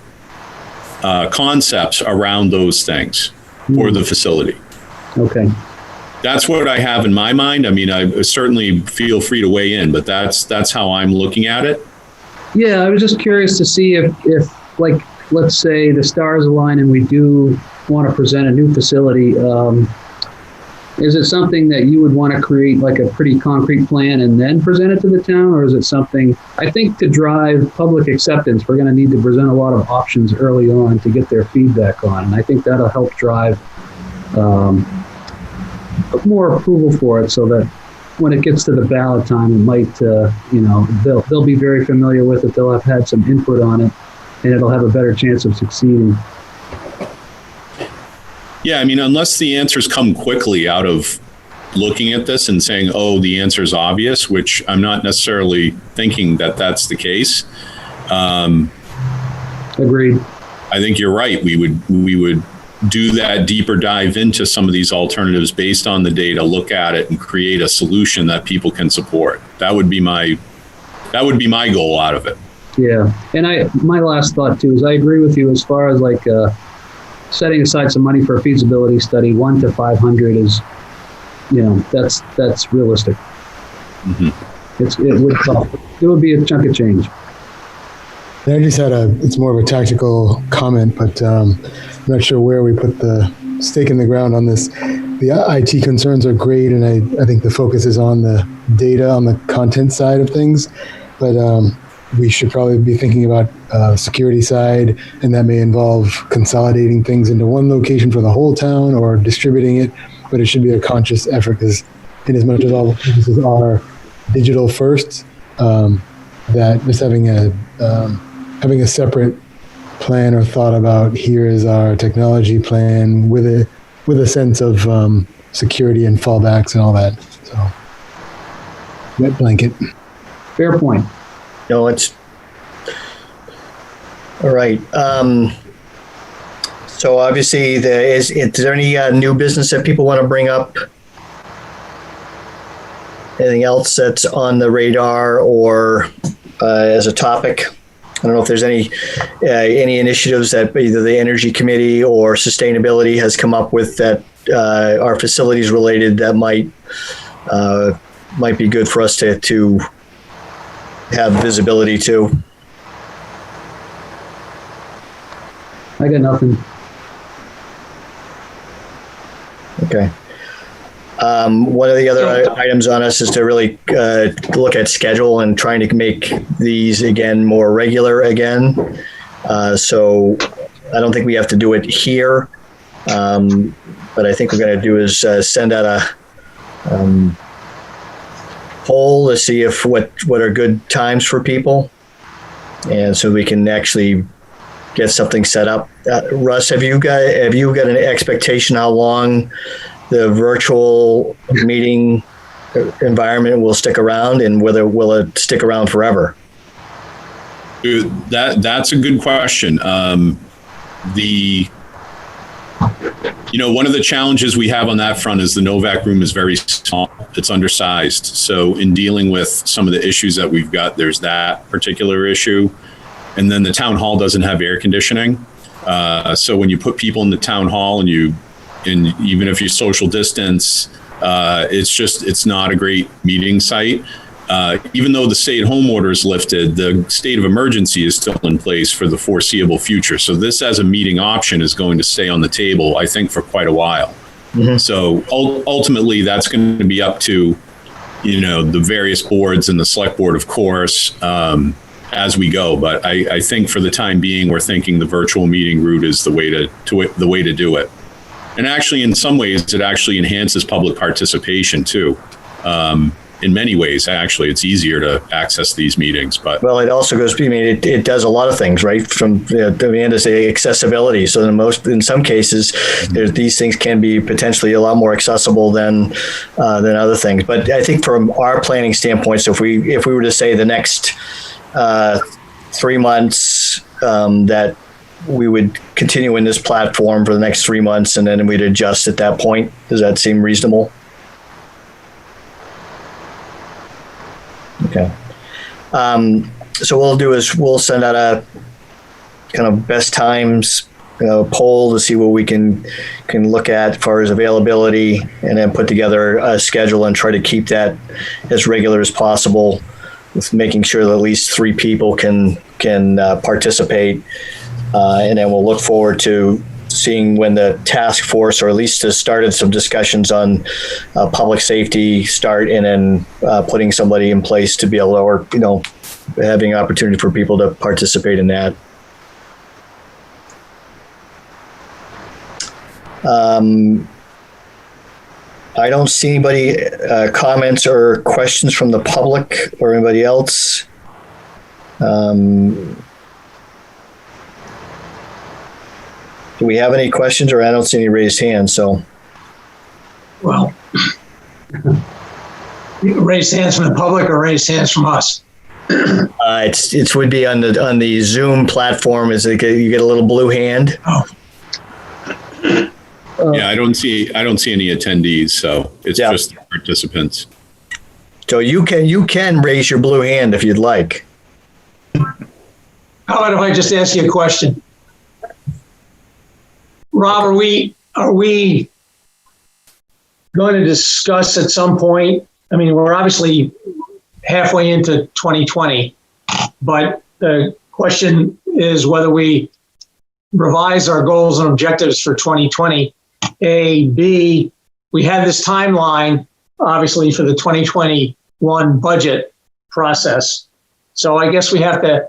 concepts around those things for the facility. Okay. That's what I have in my mind. I mean, I certainly feel free to weigh in, but that's how I'm looking at it. Yeah, I was just curious to see if like, let's say the stars align and we do want to present a new facility. Is it something that you would want to create like a pretty concrete plan and then present it to the town? Or is it something, I think to drive public acceptance, we're going to need to present a lot of options early on to get their feedback on. And I think that'll help drive more approval for it, so that when it gets to the ballot time, it might, they'll be very familiar with it. They'll have had some input on it, and it'll have a better chance of succeeding. Yeah, I mean, unless the answers come quickly out of looking at this and saying, oh, the answer is obvious, which I'm not necessarily thinking that that's the case. Agreed. I think you're right. We would do that deeper dive into some of these alternatives based on the data, look at it and create a solution that people can support. That would be my goal out of it. Yeah. And my last thought too is I agree with you as far as like setting aside some money for a feasibility study. 1 to 500 is, that's realistic. Mm-hmm. It would be a chunk of change. I just had it's more of a tactical comment, but I'm not sure where we put the stake in the ground on this. The IT concerns are great, and I think the focus is on the data, on the content side of things, but we should probably be thinking about security side, and that may involve consolidating things into one location for the whole town or distributing it, but it should be a conscious effort, because in as much as all businesses are digital first, that just having a separate plan or thought about here is our technology plan with a sense of security and fallbacks and all that. So wet blanket. Fair point. No, it's all right. So obviously, is there any new business that people want to bring up? Anything else that's on the radar or as a topic? I don't know if there's any initiatives that either the Energy Committee or Sustainability has come up with that are facilities related that might be good for us to have visibility to. I got nothing. Okay. One of the other items on us is to really look at schedule and trying to make these again more regular again. So I don't think we have to do it here, but I think we're going to do is send out a poll to see if what are good times for people, and so we can actually get something set up. Russ, have you got an expectation how long the virtual meeting environment will stick around, and whether will it stick around forever? That's a good question. One of the challenges we have on that front is the Novak room is very small. It's undersized. So in dealing with some of the issues that we've got, there's that particular issue. And then the town hall doesn't have air conditioning. So when you put people in the town hall and even if you social distance, it's not a great meeting site. Even though the stay-at-home order is lifted, the state of emergency is still in place for the foreseeable future. So this as a meeting option is going to stay on the table, I think, for quite a while. Mm-hmm. So ultimately, that's going to be up to, the various boards and the select board, of course, as we go. But I think for the time being, we're thinking the virtual meeting route is the way to do it. And actually, in some ways, it actually enhances public participation too. In many ways, actually, it's easier to access these meetings. But well, it also goes. It does a lot of things, right? From the end to say accessibility. So in some cases, these things can be potentially a lot more accessible than other things. But I think from our planning standpoint, so if we were to say the next 3 months, that we would continue in this platform for the next 3 months, and then we'd adjust at that point. Does that seem reasonable? Okay. So what we'll do is we'll send out a kind of best times poll to see what we can look at as far as availability, and then put together a schedule and try to keep that as regular as possible, with making sure that at least 3 people can participate. And then we'll look forward to seeing when the task force, or at least has started some discussions on public safety start, and then putting somebody in place to be able to, or having opportunity for people to participate in that. I don't see anybody comments or questions from the public or anybody else. Do we have any questions? Or I don't see any raised hands. So, Well, raised hands from the public or raised hands from us? it would be on the Zoom platform. Is it you get a little blue hand? Oh, Yeah, I don't see any attendees, so it's just participants. So you can raise your blue hand if you'd like. how about if I just ask you a question? Rob, are we going to discuss at some point? I mean, we're obviously halfway into 2020, but the question is whether we revise our goals and objectives for 2020. A, B, we had this timeline, obviously, for the 2021 budget process. So I guess we have to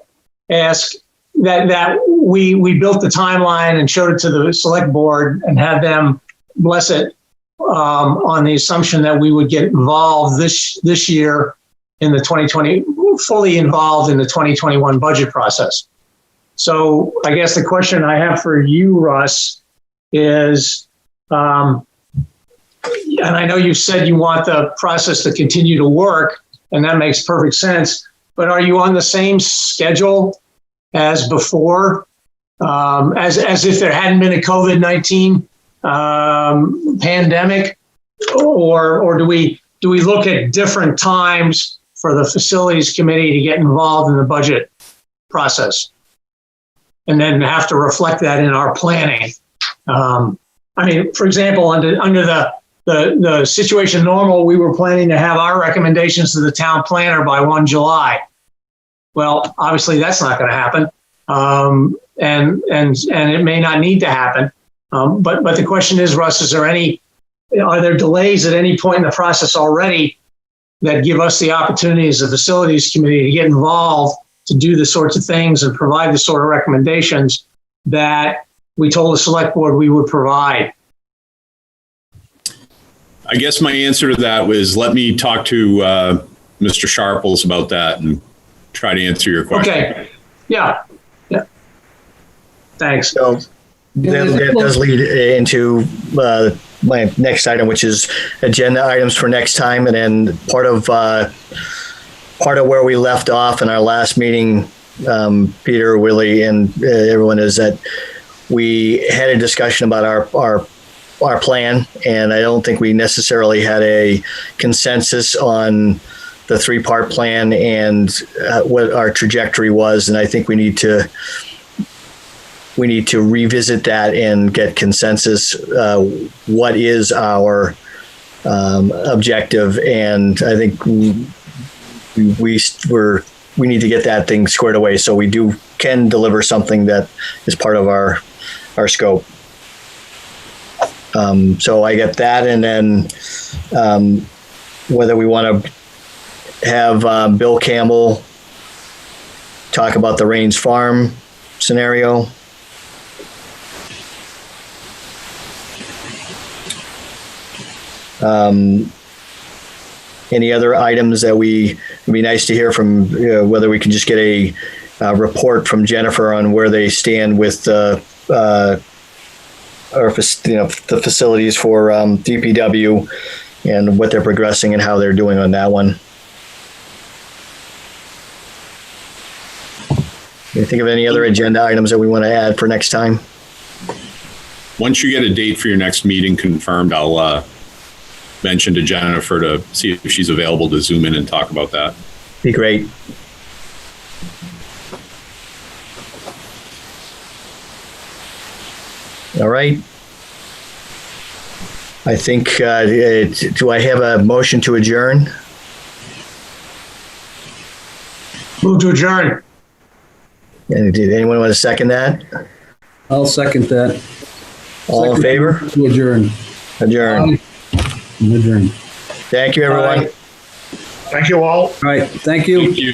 ask that we built the timeline and showed it to the select board and had them bless it on the assumption that we would get involved this year in the 2020, fully involved in the 2021 budget process. So I guess the question I have for you, Russ, is, and I know you said you want the process to continue to work, and that makes perfect sense, but are you on the same schedule as before, as if there hadn't been a COVID-19 pandemic, or do we look at different times for the facilities committee to get involved in the budget process, and then have to reflect that in our planning? I mean, for example, under the situation normal, we were planning to have our recommendations to the town planner by 1 July. Well, obviously that's not going to happen, and it may not need to happen. But the question is, Russ, are there delays at any point in the process already that give us the opportunity as a facilities committee to get involved, to do the sorts of things and provide the sort of recommendations that we told the select board we would provide? I guess my answer to that was, let me talk to Mr. Sharples about that and try to answer your question. Okay. Yeah. Thanks. So that does lead into my next item, which is agenda items for next time. And then part of where we left off in our last meeting, Peter, Willie, and everyone, is that we had a discussion about our plan, and I don't think we necessarily had a consensus on the 3-part plan and what our trajectory was. And I think we need to revisit that and get consensus. What is our objective? And I think we need to get that thing squared away so we can deliver something that is part of our scope. So I get that, and then whether we want to have Bill Campbell talk about the Rains Farm scenario. Any other items that it'd be nice to hear from, whether we can just get a report from Jennifer on where they stand with the facilities for DPW and what they're progressing and how they're doing on that one. Can you think of any other agenda items that we want to add for next time? Once you get a date for your next meeting confirmed, I'll mention to Jennifer to see if she's available to Zoom in and talk about that. Be great. All right. I think, do I have a motion to adjourn? Move to adjourn. And did anyone want to second that? I'll second that. All in favor? To adjourn. Adjourn. Adjourn. Thank you, everyone. Thank you all. All right. Thank you. Thank you.